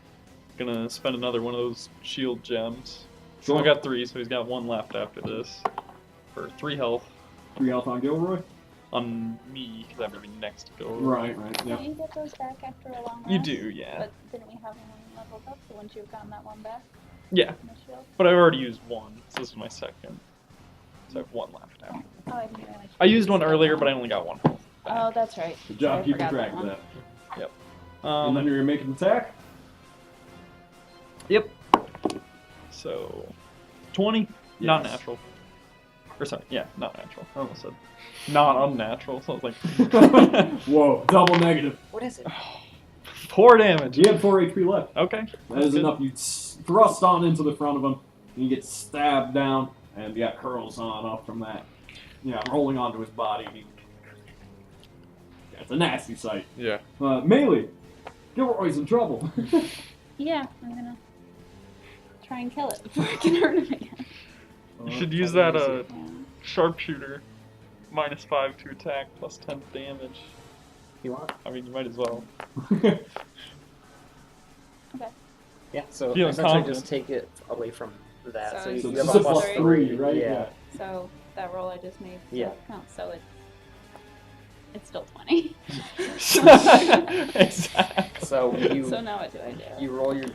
gonna spend another one of those shield gems. He's only got 3, so he's got 1 left after this. For 3 health 3 health on Gilroy? on me, because I have everything next to Gilroy. Right, yeah. Can't you get those back after a long rest? You do, yeah. But didn't we have one leveled up, so wouldn't you have gotten that one back Yeah, from the shield? but I've already used 1, so this is my second. So I have 1 left now. Oh, I didn't realize. I used 1 earlier, but I only got 1 health back. Oh, that's right. Good job I keeping forgot track that of one. that. Um, And then you're going to make an attack? Yep. So, 20, not Yes. natural. Or sorry, yeah, not natural. I almost said not unnatural, so I was like, Whoa, double negative. What is it? 4 damage. You have 4 HP left. Okay. That is good. enough. You thrust on into the front of him, and you get stabbed down. and yeah, curls on up from that. Yeah, rolling onto his body. Yeah, it's a nasty sight. Yeah. Melee, Gilroy's in trouble. Yeah, I'm gonna try and kill it before I can hurt him again. You should use that Yeah. sharpshooter. -5 to attack, plus 10 damage. If you want. I mean, you might as well. Yeah, so Feeling essentially confident. just take it away from that. So So, So you this have is a a plus plus 3, 3, right? Yeah. So that roll I just made Yeah. counts. So it's still 20. Exactly. So you So now what do I do? you roll your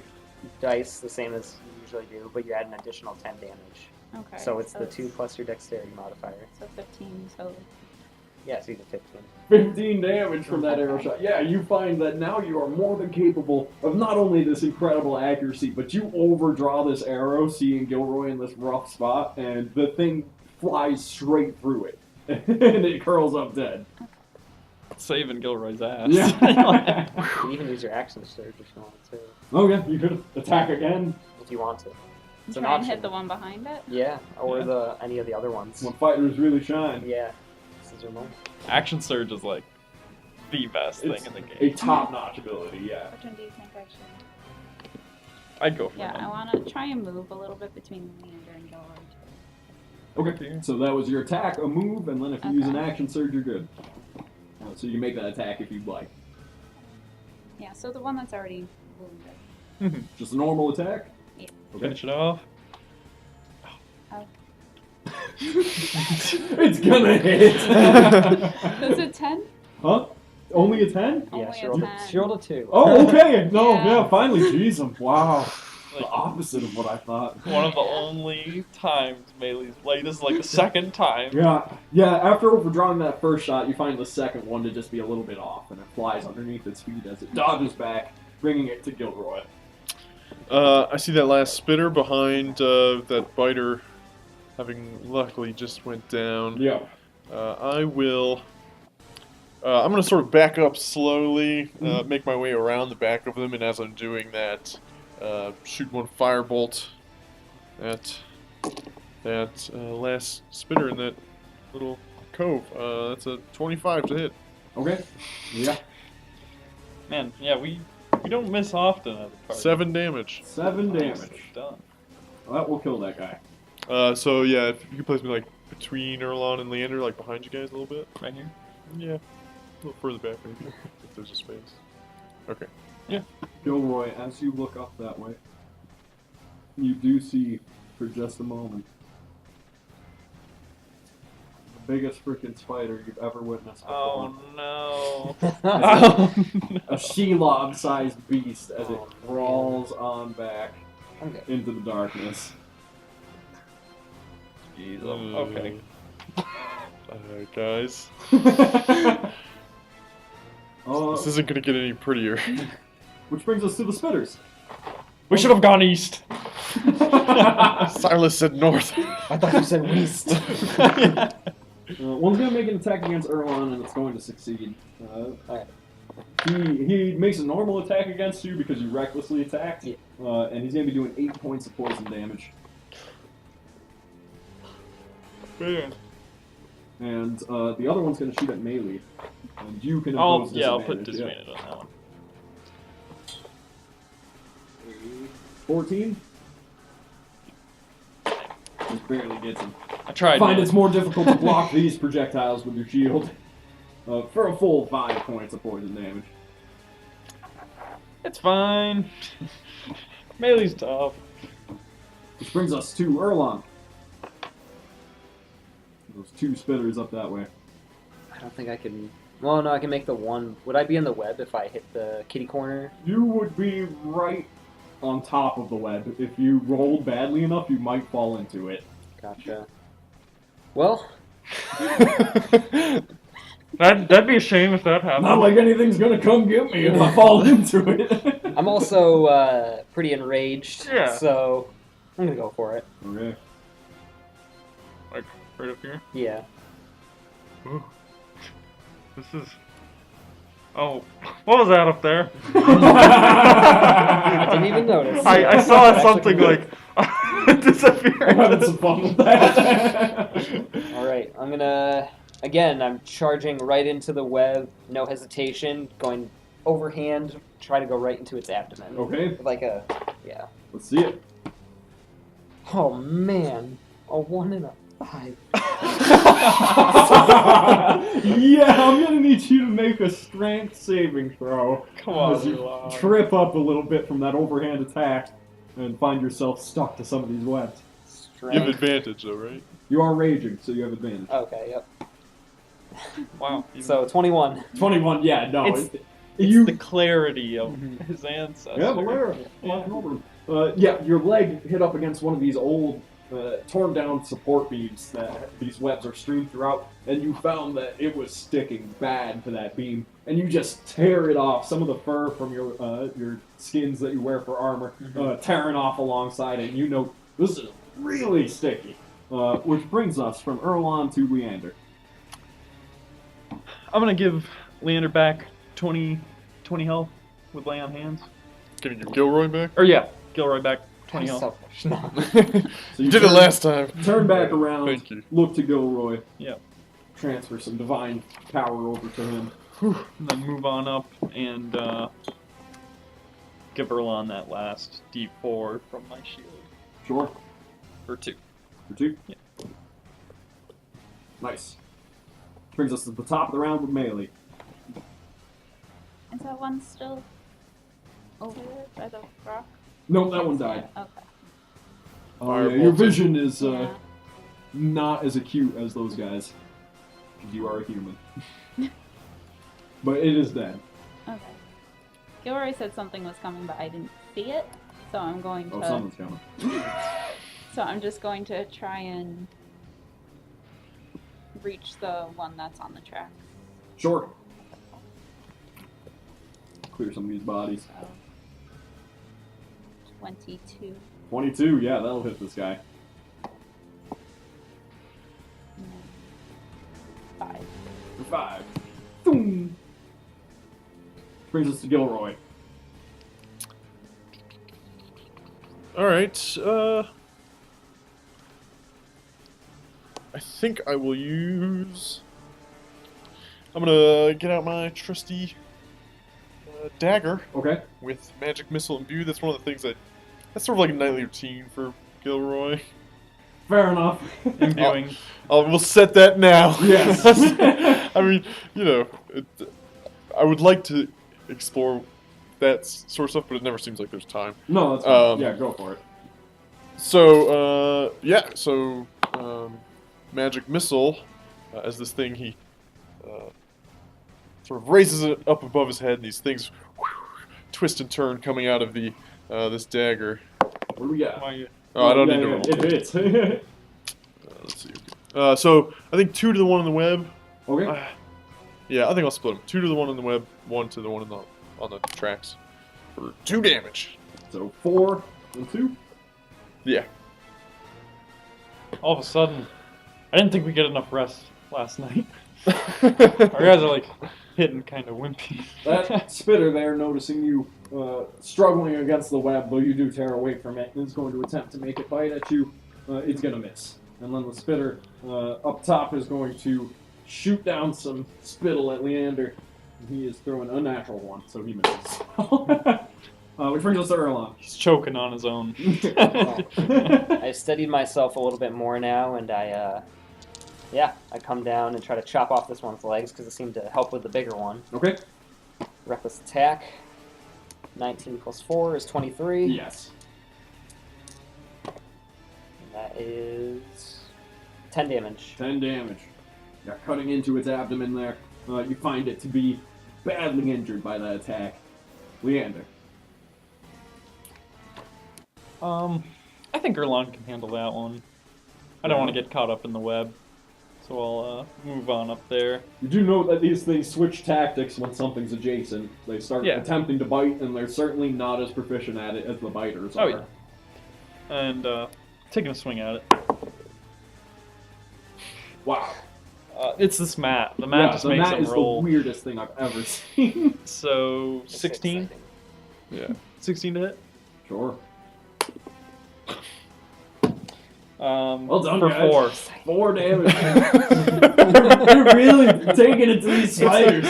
dice the same as you usually do, but you add an additional 10 damage. Okay. So it's the 2 plus your dexterity modifier. So 15. So Yeah, so you get 15. 15 damage from that arrow shot. Yeah, you find that now you are more than capable of not only this incredible accuracy, but you overdraw this arrow, seeing Gilroy in this rough spot, and the thing flies straight through it. And it curls up dead. Saving Gilroy's ass. Yeah. You can even use your action surge if you want to, Okay, you could attack again. if you want to. It's an try and option. hit the one behind it. Yeah, or Yeah. any of the other ones. When fighters really shine. Yeah, this is your moment. Action Surge is like the best It's thing in the a game. top-notch ability, yeah. Which one do you think I should? I'd go for Yeah, it. I want to try and move a little bit between Leander and Gilroy. Okay, so that was your attack, a move, and then if you use an Okay. action surge, you're good. So you can make that attack if you'd like. Yeah, so the one that's already wounded. Just a normal attack? Yeah. Okay. Finish it off. Oh. It's gonna hit! Is it 10? Huh? Only a 10? Only Yeah, a she rolled, 10. she rolled a 2. Oh, okay. No, Yeah. yeah, finally. Jeez, wow. The Like, opposite of what I thought. one of the only times Melee's played. This is like the second time. Yeah, after overdrawing that first shot, you find the second one to just be a little bit off, and it flies underneath its feet as it dodges back, bringing it to Gilroy. I see that last spitter behind that biter, having luckily just went down. Yeah. I will. I'm gonna sort of back up slowly, make my way around the back of them, and as I'm doing that, shoot one firebolt at that last spitter in that little cove. That's a 25 to hit. Okay. Yeah. Man, yeah, we don't miss often at the party. 7 damage. 7 Nice, damage. it's done. Well, that will kill that guy. So yeah, if you could place me like between Erlon and Leander, like behind you guys a little bit. Right here. Yeah, a little further back maybe, if there's a space. Okay. Gilroy, as you look up that way, you do see, for just a moment, the biggest freaking spider you've ever witnessed before. Oh no. Oh, A Shelob-sized beast as it Oh, crawls on back okay. into the darkness. Jeez, okay. Alright, guys. Uh, This isn't gonna get any prettier. which brings us to the spitters. We should have gone east. Silas said north. I thought you said west. One's going to make an attack against Erlon, and it's going to succeed. Alright. He makes a normal attack against you because you recklessly attacked, Yeah. and he's going to be doing 8 points of poison damage. Man. And the other one's going to shoot at melee, and you can Oh, impose yeah, I'll put disadvantage. disadvantage on that one. 14? Just barely gets him. I tried. Find man. it's more difficult to block these projectiles with your shield. For a full 5 points of poison damage. It's fine. Melee's tough. Which brings us to Erlon. Those 2 spitters up that way. I don't think I can. Well, no, I can make the one. Would I be in the web if I hit the kitty corner? You would be right on top of the web. If you rolled badly enough, you might fall into it. Gotcha. Well, That'd be a shame if that happened. Not like anything's gonna come get me if I fall into it. I'm also pretty enraged, Yeah. so I'm gonna go for it. Okay. Like right up here. Yeah. Ooh. This is. Oh, what was that up there? I didn't even notice. I saw Actually, something good. like. disappear. I'm having some fun with that. Alright, I'm gonna... Again, I'm charging right into the web, no hesitation, going overhand, try to go right into its abdomen. Okay, Like a... yeah. let's see it. Oh man, a 1 and a 5. Yeah, I'm gonna need you to make a strength saving throw. Come on, As you Elon. trip up a little bit from that overhand attack and find yourself stuck to some of these webs. You have Strength. advantage, though, right? You are raging, so you have advantage. Okay, yep. Wow. So 21. 21, yeah, no. It's you, the clarity of Mhm. his ancestors. yeah, Valera. Yeah. Yeah, your leg hit up against one of these old, torn down support beams that these webs are streamed throughout, and you found that it was sticking bad to that beam, and you just tear it off. Some of the fur from your skins that you wear for armor, tearing off alongside it, and you know this is really sticky. Which brings us from Erlon to Leander. I'm gonna give Leander back 20 health with lay on hands. Giving your Gilroy back? Or yeah, Gilroy back 20 health. Selfish. No. So You did it last time. Turn back around, Thank you. look to Gilroy, Yeah. transfer some divine power over to him. And then move on up and give Erlon that last D4 from my shield. Sure. Or 2. For 2? Yeah. Nice. Brings us to the top of the round with melee. Is that one still over there by the rock? No, that one died. Okay. Oh, yeah, Fireball your too. vision is Yeah. not as acute as those guys. 'Cause you are a human. But it is dead. Okay. Gilroy said something was coming, but I didn't see it, so I'm going Oh, to. someone's coming. So I'm just going to try and reach the one that's on the track. Sure. Clear some of these bodies. So 22. 22, yeah, that'll hit this guy. And then 5. For 5. Boom. Brings us to Gilroy. Alright, I think I will use... I'm gonna get out my trusty dagger Okay. with magic missile imbued. That's one of the things that's sort of like a nightly routine for Gilroy. Fair enough. Imbuing. We'll set that now. Yes. I mean, you know, I would like to explore that sort of stuff, but it never seems like there's time. No, that's fine. Yeah, go for it. So, magic missile, as this thing, he sort of raises it up above his head, and these things twist and turn coming out of the this dagger. What do we got? Oh, I don't Yeah, need to yeah, roll. It hits. Let's see. So, I think 2 to the one on the web. Okay. Yeah, I think I'll split them. 2 to the one on the web, 1 to the one on the tracks. For 2 damage. So 4 and 2. Yeah. All of a sudden, I didn't think we get enough rest last night. Our guys are like hitting kind of wimpy. That spitter there, noticing you struggling against the web, though you do tear away from it, is going to attempt to make it bite at you. It's going to miss. And then the spitter up top is going to shoot down some spittle at Leander. He is throwing a natural one, so he misses. Which brings us to Erlon. He's choking on his own. I steadied myself a little bit more now, and I come down and try to chop off this one's legs because it seemed to help with the bigger one. Okay. Reckless attack. 19 plus 4 is 23. Yes. That is 10 damage. 10 damage. Yeah, cutting into its abdomen there. You find it to be badly injured by that attack. Leander. I think Erlon can handle that one. I don't want to get caught up in the web, so I'll move on up there. You do note that these things switch tactics when something's adjacent. They start attempting to bite, and they're certainly not as proficient at it as the biters are. Oh, yeah. And taking a swing at it. Wow. It's this mat. The mat just the makes mat them is roll. the weirdest thing I've ever seen. So, Six, 16? I think. Yeah. 16 to hit? Sure. Well done, for guys. 4. 4 damage. You're really taking it to these spiders.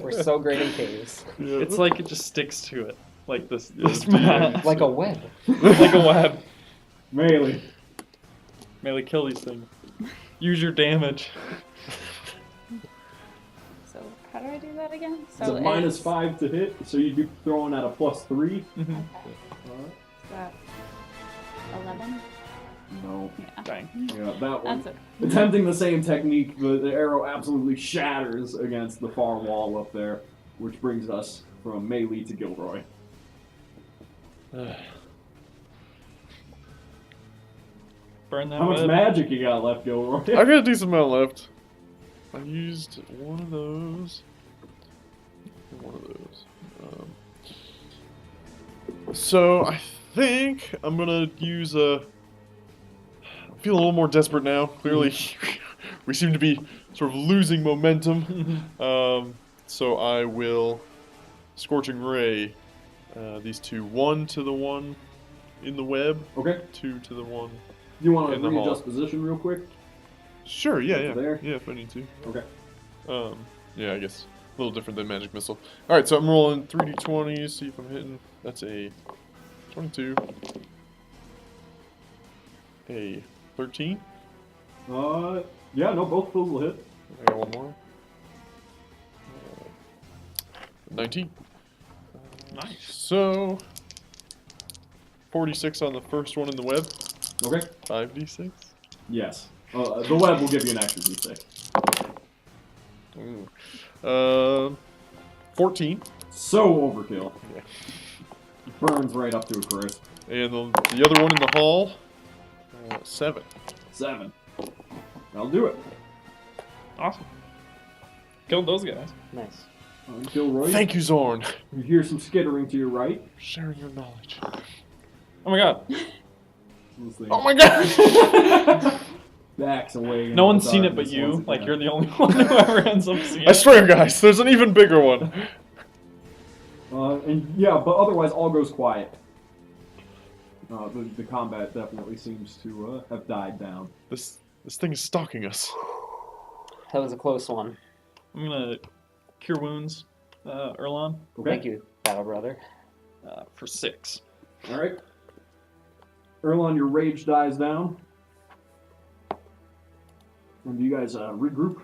We're so great in caves. It's like it just sticks to it, like this Yeah, mat. Like a web. Like a web. Melee. Melee, kill these things. Use your damage. So how do I do that again? It's So a -5 to hit, so you'd be throwing at a +3. Okay. Is that 11? No. Yeah. Dang. Yeah, that one. That's okay. Attempting the same technique, the arrow absolutely shatters against the far wall up there, which brings us from Melee to Gilroy. Burn that How much web. magic you got left, Gilroy? I got a decent amount left. I used one of those. So I think I'm gonna use a. I'm feeling a little more desperate now. Clearly, we seem to be sort of losing momentum. So I will Scorching Ray. These two. 1 to the one in the web. Okay. 2 to the one. You want to In the hall. readjust position real quick? Sure. Yeah. Yeah. There? Yeah. If I need to. Okay. Yeah, I guess a little different than Magic Missile. All right, so I'm rolling 3d20s, see if I'm hitting. That's a 22, a 13. Yeah, no, both those will hit. I got one more. 19. Nice. So 46 on the first one in the web. Okay. 5d6. Yes. The web will give you an extra d6. Ooh. 14. So overkill. Yeah. Burns right up to a crisp. And the other one in the hall. 7. 7. That'll do it. Awesome. Killed those guys. Nice. Gilroy. Thank you, Zorn. You hear some skittering to your right. Sharing your knowledge. Oh my god. This thing Oh my god! backs away. No into one's the seen it but darkness you. once Like, again. you're the only one who ever ends up seeing I it. swear, guys, there's an even bigger one. And yeah, but otherwise all goes quiet. The combat definitely seems to have died down. This thing is stalking us. That was a close one. I'm gonna cure wounds, Erlon, Okay. Thank you, Battle Brother. for 6. All right. Erlon, your rage dies down. And do you guys regroup?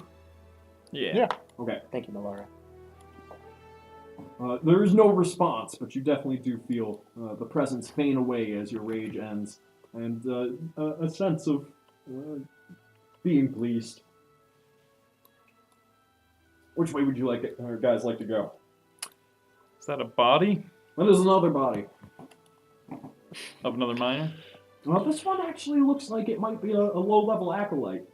Yeah. Okay. Thank you, Melara. There is no response, but you definitely do feel the presence fade away as your rage ends, and a sense of being pleased. Which way would you like guys like to go? Is that a body That is another body. of another miner? This one actually looks like it might be a low-level acolyte.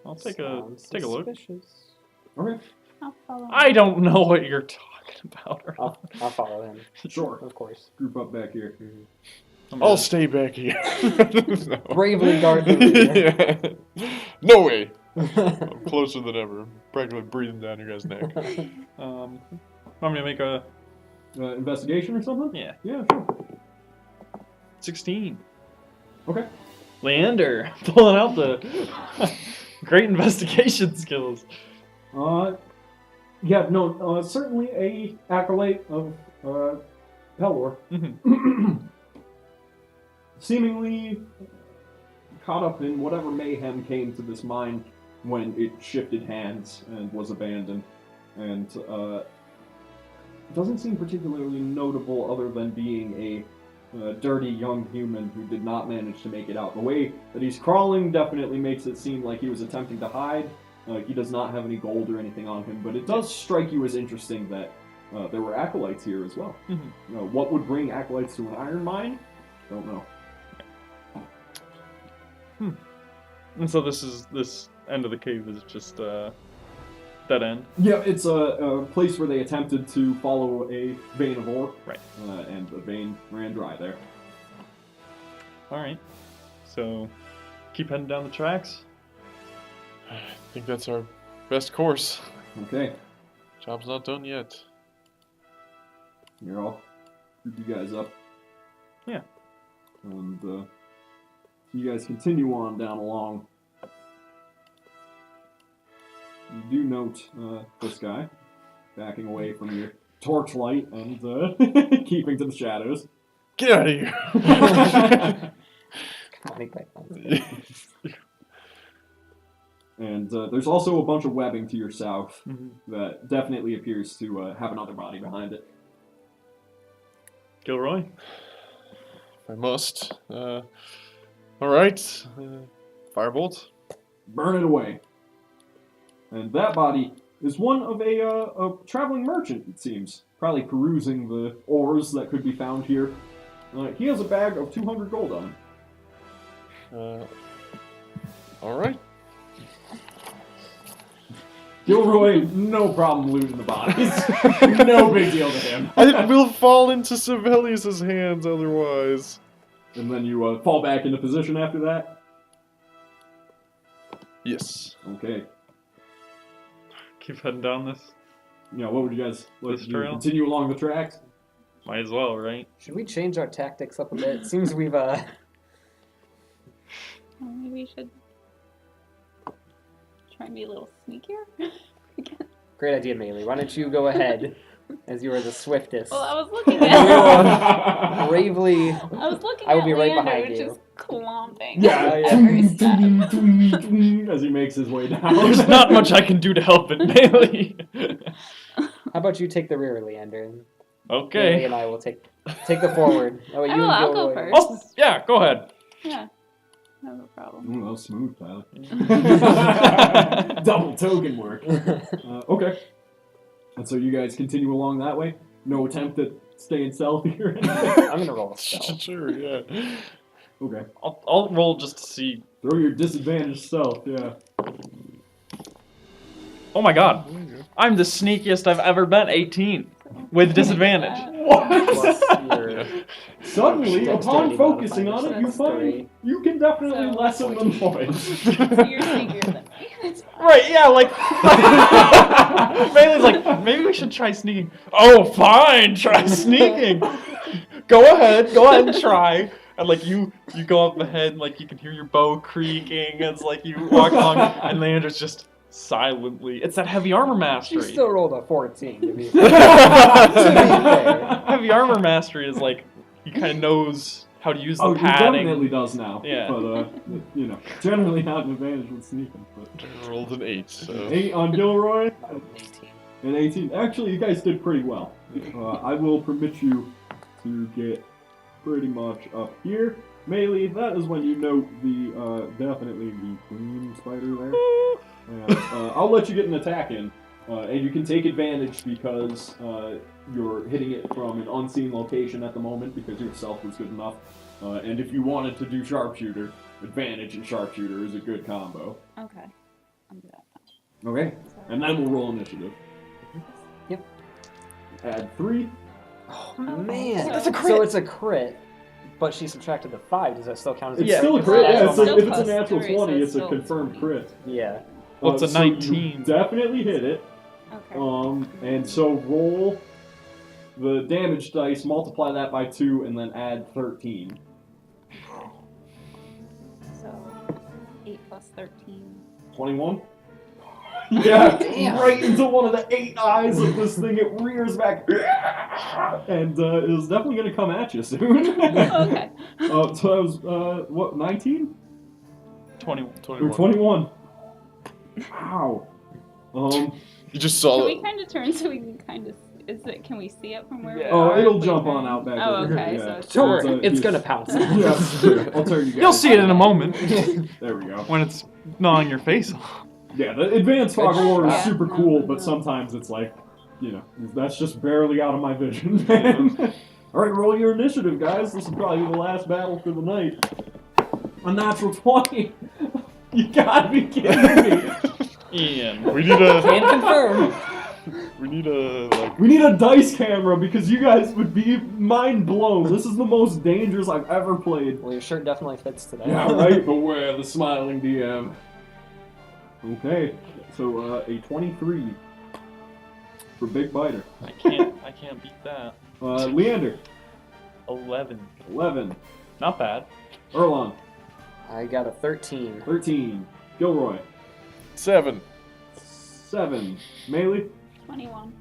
I'll take Sounds a look. suspicious. Okay. I'll follow. I don't know what you're talking about, Erlon. I'll follow him, Sure. of course. Group up back here. I'm I'll gonna- stay back here. No. Bravely guard the rear. Yeah. No way. I'm closer than ever. I'm practically breathing down your guys' neck. I'm gonna make a Investigation or something? yeah Yeah, sure. 16. Okay. Leander pulling out the great investigation skills. Yeah, no, certainly a acolyte of Pelor. Mhm. Seemingly caught up in whatever mayhem came to this mine when it shifted hands and was abandoned. And doesn't seem particularly notable other than being a dirty young human who did not manage to make it out. The way that he's crawling definitely makes it seem like he was attempting to hide. He does not have any gold or anything on him, but it does strike you as interesting that there were acolytes here as well. Mhm. What would bring acolytes to an iron mine? Don't know. And so this end of the cave is just dead end. Yeah, it's a place where they attempted to follow a vein of ore, Right. And the vein ran dry there. All right. So keep heading down the tracks. I think that's our best course. Okay, Job's not done yet. here I'll group you guys up. Yeah. And you guys continue on down along. You do note this guy backing away from your torchlight and keeping to the shadows. Get out of here! And there's also a bunch of webbing to your south that definitely appears to have another body behind it. Gilroy? I must. Alright. Firebolt. Burn it away. And that body is one of a traveling merchant, it seems. Probably perusing the ores that could be found here. He has a bag of 200 gold on him. Alright. Gilroy, no problem looting the bodies. No big deal to him. I will fall into Sibelius's hands otherwise. And then you fall back into position after that? Yes. Okay. Keep heading down this. What would you guys This trail? continue along the tracks? Might as well, right? Should we change our tactics up a bit? It seems we've Well, maybe we should try and be a little sneakier. Great idea, Melee. Why don't you go ahead, as you are the swiftest. Well, I was looking at. Bravely. I was looking I will at be right Leander, behind which you. is clomping. Yeah, every step. As he makes his way down. There's not much I can do to help it, Bailey. How about you take the rear, Leander? And Melee Okay. and I will take the forward. That way you and I'll go Gilroy- first. Yeah, go ahead. Yeah. No problem. Ooh, that was smooth, Tyler. Double token work. Okay. And so you guys continue along that way? No attempt at staying stealthy or anything? I'm gonna roll a stealth. Sure, yeah. Okay. I'll roll just to see. Throw your disadvantage stealth, yeah. Oh my god. I'm the sneakiest I've ever been. 18. With disadvantage. Plus your Suddenly, Dexterity upon focusing modifier, on it, you that's find three. you can definitely So- lessen the noise. So you're sneakier than me. It's fine. Right, yeah, like. Bailey's like, maybe we should try sneaking. Oh, fine, try sneaking. Go ahead and try. And like you go up ahead, and like you can hear your bow creaking as like you walk along, and Leander's just silently. It's that heavy armor You mastery. still rolled a 14 to be fair. Heavy armor mastery is like he kind of knows how to use the Oh, he padding. definitely does now. Yeah. But, generally not an advantage with sneaking. But I rolled an 8, so. 8 on Gilroy 18. and 18. Actually, you guys did pretty well. I will permit you to get pretty much up here. Melee, that is when you note the, definitely the queen spider there. And, I'll let you get an attack in. And you can take advantage because you're hitting it from an unseen location at the moment because your stealth was good enough. And if you wanted to do sharpshooter, advantage and sharpshooter is a good combo. Okay. I'll do that. Okay? And then we'll roll initiative. Yep. Add 3. Oh man, That's a So crit. it's a crit, but she subtracted the 5. Does that still count as a It's Yeah. still a crit? crit. Yeah, Yeah, it's so still if it's a plus natural 3, 20, so it's it's a still confirmed 20. crit. Yeah. Well, it's a So you 19. definitely hit it. Okay. And so roll the damage dice, multiply that by 2, and then add 13. So 8 plus 13. 21? Yeah, Damn. right into one of the 8 eyes of this thing. It rears back, and it is definitely going to come at you soon. Okay. So that was, what, 19? 21. Or 21? Wow. You just saw Can we it. kind of turn so we can kind of? Can we see it from where we Yeah. Oh, are? it'll If we jump turn? on out back Oh, over here, okay. yeah. So it's Don't not- worry, it's gonna pounce. Yeah, I'll turn you guys. You'll see it in a moment There we go. when it's gnawing your face off. Yeah, the advanced fog of war is Yeah. super cool, but sometimes it's like, that's just barely out of my vision. Alright, roll your initiative, guys. This will probably be the last battle for the night. A natural 20. You gotta be kidding me. Ian. We need a. Can confirm. We need a like. We need a dice camera because you guys would be mind blown. This is the most dangerous I've ever played. Well, your shirt definitely fits today. Yeah, right? Beware the smiling DM. Okay, so a 23 for Big Biter. I can't beat that. Leander, 11. 11. Not bad. Erlon, I got a 13. 13. Gilroy, 7. 7. Melee, 21.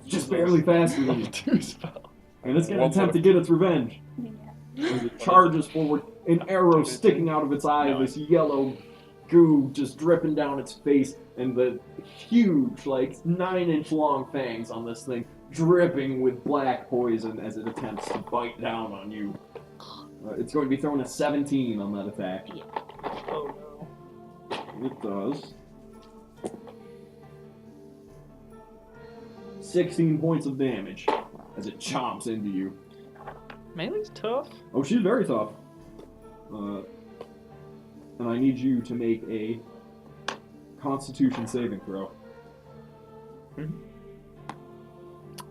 just barely faster than you. 2 spell. And it's going to One attempt to left. get its revenge. Yeah. As it charges forward, an arrow sticking out of its eye, this yellow goo just dripping down its face, and the huge, like 9-inch long fangs on this thing dripping with black poison as it attempts to bite down on you. It's going to be throwing a 17 on that attack. Oh no. It does 16 points of damage as it chomps into you. Melee's tough. Oh, she's very tough. And I need you to make a Constitution saving throw.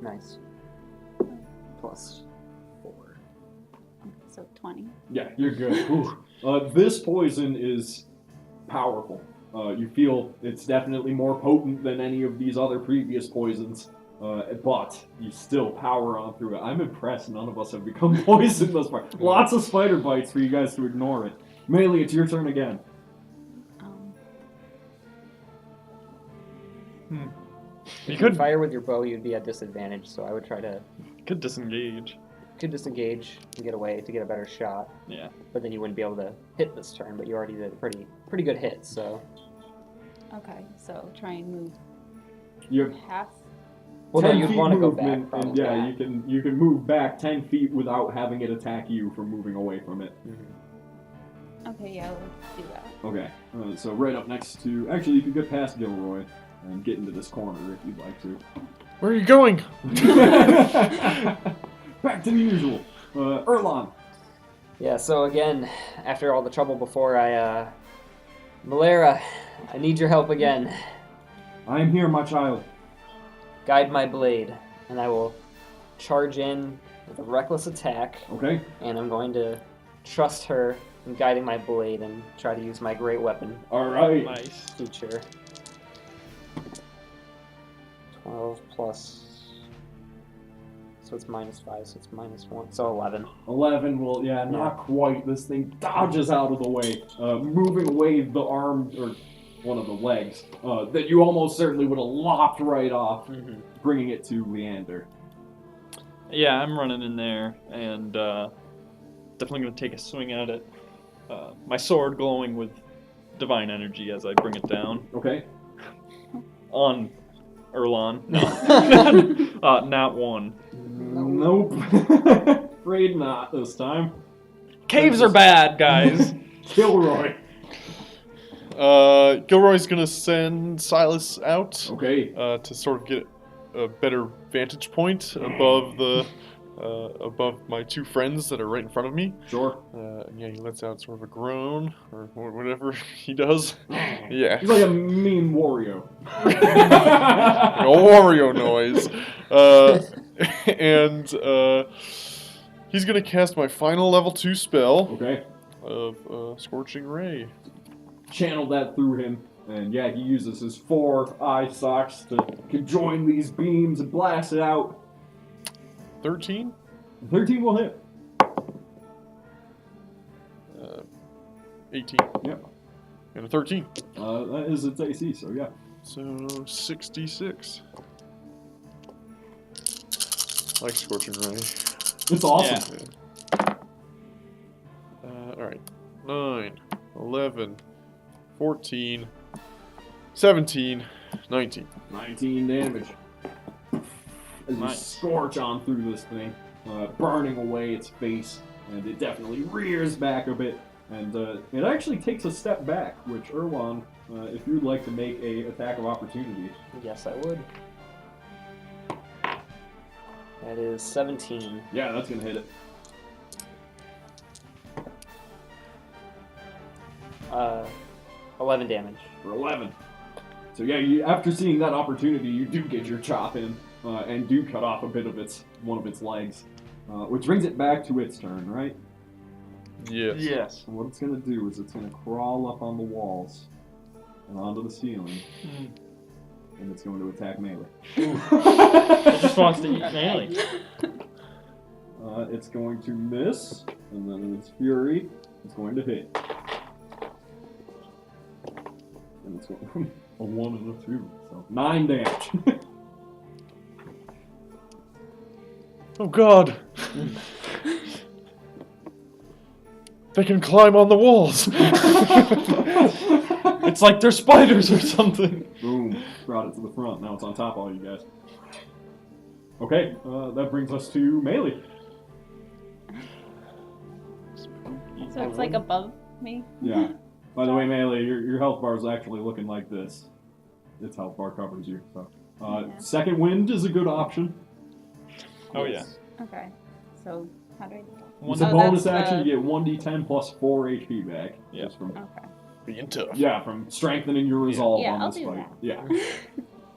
Nice. Plus 4. So 20. Yeah, you're good. This poison is powerful. You feel it's definitely more potent than any of these other previous poisons, but you still power on through it. I'm impressed none of us have become poisoned thus far. Lots of spider bites for you guys to ignore it. Melee, it's your turn again. You If could you fire with your bow, you'd be at disadvantage, so I would try to disengage. disengage and get away to get a better shot. Yeah. But then you wouldn't be able to hit this turn, but you already did a pretty good hit, so... Okay, so try and move You have half. Well, no, 10 you'd feet want to go movement, back, and probably. yeah, you can move back 10 feet without having it attack you from moving away from it. Okay, yeah, let's do that. Okay, so right up next to... Actually, you can get past Gilroy and get into this corner if you'd like to. Where are you going? Back to the usual. Erlon. Yeah, so again, after all the trouble before, Malera, I need your help again. I am here, my child. Guide my blade, and I will charge in with a reckless attack, Okay. and I'm going to trust her in guiding my blade and try to use my great weapon All right. Nice. feature. 12 plus... So it's -5, so it's -1, so 11. 11 will, yeah, not quite. This thing dodges out of the way, moving away the arm, or one of the legs, that you almost certainly would have lopped right off, bringing it to Leander. Yeah, I'm running in there and definitely going to take a swing at it. My sword glowing with divine energy as I bring it down Okay. on Erlon. No. Not one. Nope. Afraid not this time. Caves are bad, guys. Kilroy. Gilroy's gonna send Silas out Okay. to sort of get a better vantage point above my two friends that are right in front of me. Sure. And yeah, he lets out sort of a groan or whatever he does. Yeah, He's like a mean Wario. a Wario noise. And he's gonna cast my final level 2 spell Okay. of Scorching Ray. Channel that through him, and yeah, he uses his 4 eye socks to conjoin these beams and blast it out. 13? 13 will hit. 18. Yep. And a 13. That is its AC, so yeah. So 66. Like Scorching Ray. It's awesome. Yeah. Alright. 9, 11, 14, 17, 19. 19 damage. As you Nice. scorch on through this thing, burning away its face, and it definitely rears back a bit, and it actually takes a step back, which Erwan, if you'd like to make a attack of opportunity. Yes, I would. That is 17. Yeah, that's gonna hit it. 11 damage. For 11. So yeah, you, after seeing that opportunity, you do get your chop in, and do cut off a bit of one of its legs, which brings it back to its turn, right? Yes. Yes. And what it's gonna do is it's gonna crawl up on the walls and onto the ceiling, and it's going to attack Melee. It just wants to eat Melee. It's going to miss, and then its fury is going to hit. And it's going a 1 and a 2, so 9 damage. Oh god! They can climb on the walls! It's like they're spiders or something. Boom. Brought it to the front. Now it's on top of all you guys. Okay, that brings us to melee. So it's like above me. Yeah. By the way, melee, your health bar is actually looking like this. Its health bar covers you. So, Yeah. second wind is a good option. Oh yeah. Okay. So how do I do that? It's a Oh, bonus that's action. the- You get 1d10 plus 4 HP back. Yeah. Just from, Okay. Being tough. yeah, from strengthening your resolve Yeah, on I'll this do fight. that. Yeah.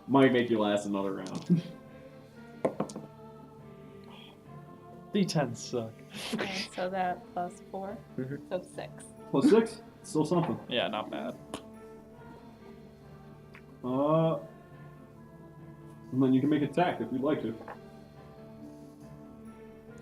Might make you last another round. D10s suck. Okay, so that plus 4. Mhm. So 6. Plus 6, still something. Yeah, not bad. And then you can make an attack if you'd like to.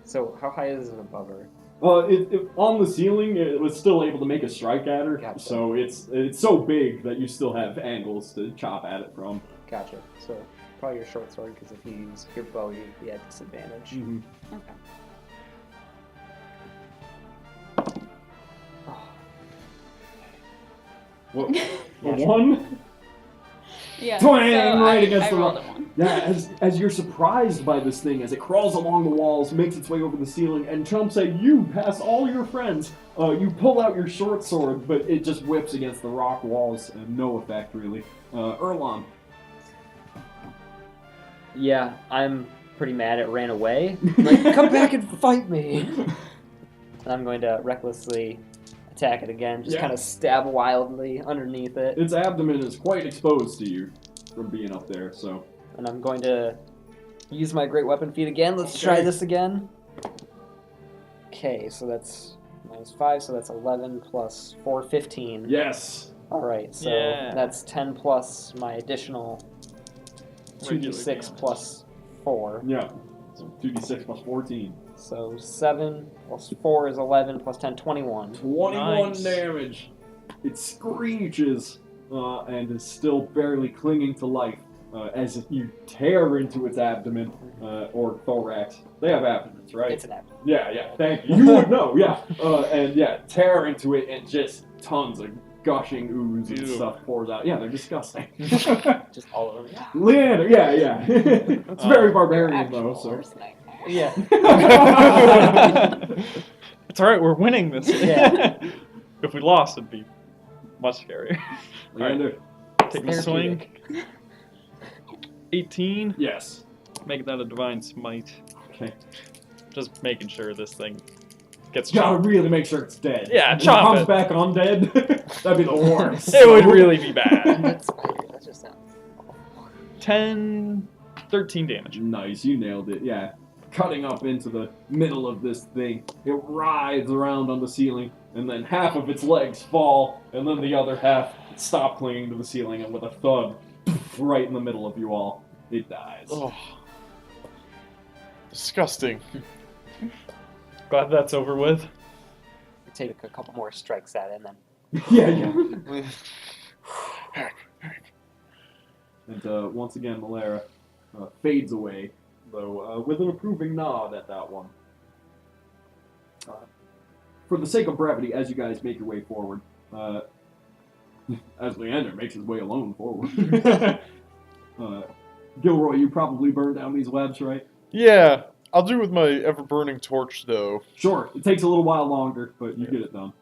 So how high is it above her? On the ceiling, it was still able to make a strike at her. Gotcha. So it's so big that you still have angles to chop at it from. Gotcha. So probably your short sword, because if you use your bow, you'd be at disadvantage. Mm-hmm. Okay. What? A Natural. 1? Yeah. Twang! So Right I against the rolled rock. a 1. Yeah, as you're surprised by this thing, as it crawls along the walls, makes its way over the ceiling, and chomps at you past all your friends, you pull out your short sword, but it just whips against the rock walls, and no effect, really. Erlon. Yeah, I'm pretty mad it ran away. Like, come back and fight me! And I'm going to recklessly attack it again, just Yeah. kind of stab wildly underneath it. Its abdomen is quite exposed to you from being up there, so... And I'm going to use my great weapon feat again. Let's try this again. Okay, so that's -5, so that's 11 plus 4, 15. Yes! Alright, so Yeah. that's 10 plus my additional Regular 2d6 damage. plus 4. Yeah. So 2d6 plus 14. So 7 plus 4 is 11 plus 10, 21. 21 Nice. damage. It screeches and is still barely clinging to life as you tear into its abdomen or thorax. They have abdomens, right? It's an apple. Yeah, thank you. You would know, yeah. And yeah, tear into it and just tons of gushing ooze and Ew. stuff pours out. Yeah, they're disgusting. Just all over me. Leander, yeah. It's very barbarian though, Actual so. worst nightmare. Yeah. It's alright, we're winning this. Yeah. If we lost, it'd be much scarier. Leander, Take a swing. Therapeutic. 18. yes. Make that a divine smite. Okay. Just making sure this thing gets Gotta chopped. really make sure it's dead. Yeah, If chop it comes it. back undead, that'd be the worst. It would really be bad. That's spider. That just sounds. 10, 13 damage. Nice, you nailed it, yeah. Cutting up into the middle of this thing, it writhes around on the ceiling, and then half of its legs fall, and then the other half stop clinging to the ceiling, and with a thud, right in the middle of you all, it dies. Oh. Disgusting. Glad that's over with. Take a couple more strikes at it and then. yeah. Heck. And once again, Malaira fades away, though with an approving nod at that one. For the sake of brevity, as you guys make your way forward, as Leander makes his way alone forward, Gilroy, you probably burned down these webs, right? Yeah, I'll do with my ever-burning torch, though. Sure, it takes a little while longer, but you get it done.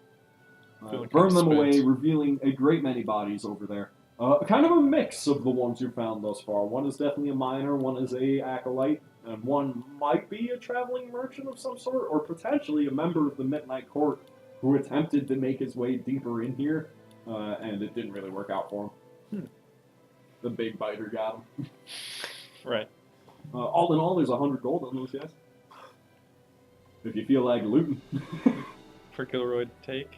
Feeling Burn kinda them away, spent. revealing a great many bodies over there. Kind of a mix of the ones you've found thus far. One is definitely a miner, one is a acolyte, and one might be a traveling merchant of some sort, or potentially a member of the Midnight Court who attempted to make his way deeper in here, and it didn't really work out for him. The big biter got him. Right. All in all, there's 100 gold on those guys. If you feel like looting. For Gilroy to take.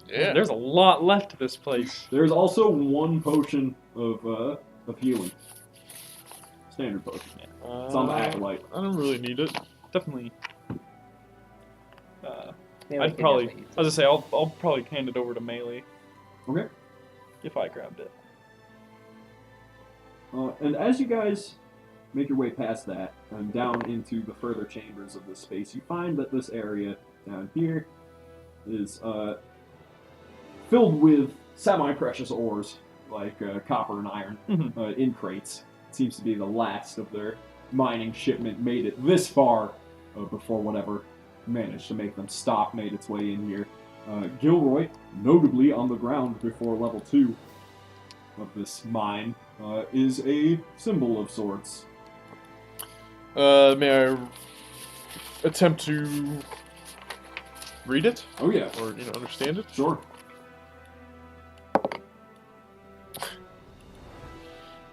Yeah. There's a lot left to this place. There's also one potion of healing. Standard potion. It's on the acolyte. I don't really need it. Definitely Melee I'd can probably, just be used. as I say, I'll probably hand it over to Melee Okay. if I grabbed it. And as you guys make your way past that and down into the further chambers of this space, you find that this area down here is filled with semi-precious ores like copper and iron in crates. It seems to be the last of their mining shipment made it this far before whatever managed to make them stop made its way in here. Gilroy, notably on the ground before level 2 of this mine, is a symbol of sorts. May I attempt to read it? Oh yeah, Or, understand it? sure.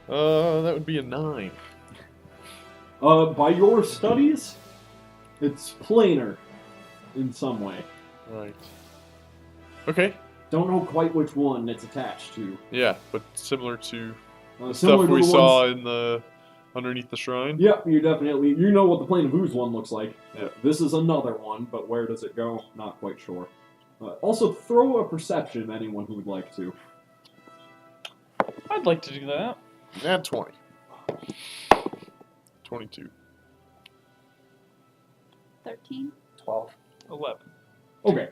That would be a 9. By your studies, it's planar in some way. Right. Okay. Don't know quite which one it's attached to. Yeah, but similar to the Similar stuff to we the saw ones- in the underneath the shrine. Yep, you know what the Plane of Ooze one looks like. Yeah. This is another one, but where does it go? Not quite sure. Also, throw a perception, anyone who would like to. I'd like to do that. Add 20. 22. 13. 12. 11. Okay,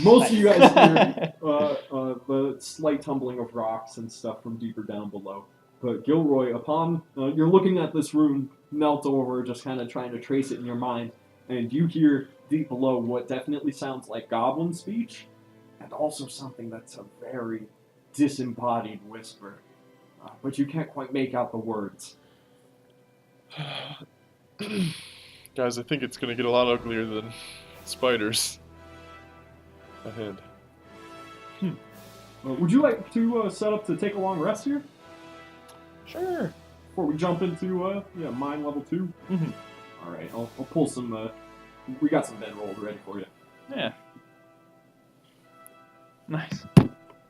most of you guys hear the slight tumbling of rocks and stuff from deeper down below. But Gilroy, upon you're looking at this rune, melt over, just kind of trying to trace it in your mind, and you hear deep below what definitely sounds like goblin speech, and also something that's a very disembodied whisper. But you can't quite make out the words. Guys, I think it's gonna get a lot uglier than spiders ahead. Would you like to set up to take a long rest here? Sure. Before we jump into mine level 2? Mhm. Alright, I'll pull some, we got some bedrolls ready for you. Yeah. Nice.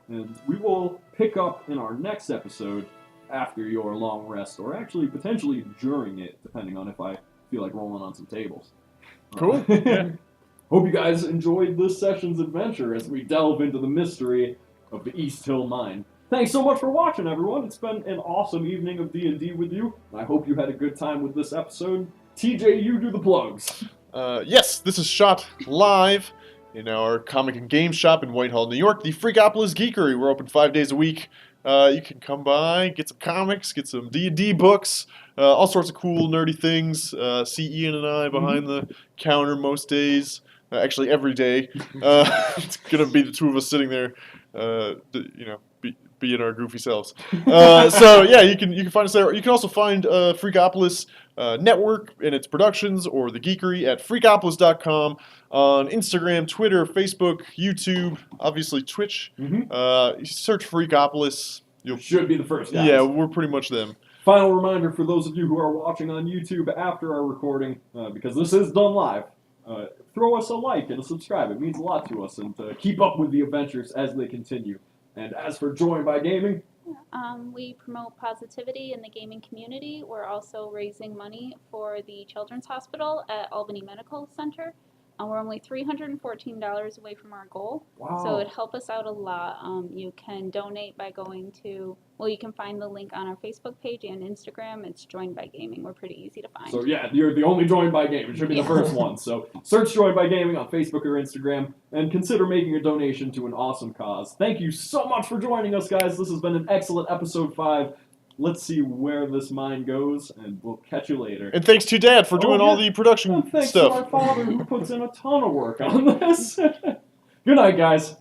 And we will pick up in our next episode after your long rest, or actually potentially during it, depending on if I feel like rolling on some tables. Cool. Yeah. Hope you guys enjoyed this session's adventure as we delve into the mystery of the East Hill Mine. Thanks so much for watching, everyone. It's been an awesome evening of D&D with you. I hope you had a good time with this episode. TJ, you do the plugs. Yes, this is shot live in our comic and game shop in Whitehall, New York, the Freakopolis Geekery. We're open 5 days a week. You can come by, get some comics, get some D&D books, all sorts of cool, nerdy things. See Ian and I behind the counter most days. Actually, every day. It's going to be the two of us sitting there, being our goofy selves. So, yeah, you can find us there. You can also find Freakopolis Network and its productions, or the Geekery, at freakopolis.com on Instagram, Twitter, Facebook, YouTube, obviously Twitch. You search Freakopolis. You should be the first guys. Yeah, we're pretty much them. Final reminder for those of you who are watching on YouTube after our recording, because this is done live, throw us a like and a subscribe. It means a lot to us, and keep up with the adventures as they continue. And as for Joined by Gaming, We promote positivity in the gaming community. We're also raising money for the Children's Hospital at Albany Medical Center. We're only $314 away from our goal, wow. so it'd help us out a lot. You can donate by going to, you can find the link on our Facebook page and Instagram. It's Joined by Gaming. We're pretty easy to find. So yeah, you're the only Joined by Gaming. It should be the first one. So search Joined by Gaming on Facebook or Instagram, and consider making a donation to an awesome cause. Thank you so much for joining us, guys. This has been an excellent episode 5. Let's see where this mine goes, and we'll catch you later. And thanks to Dad for doing all the production And thanks stuff. to our father who puts in a ton of work on this. Good night, guys.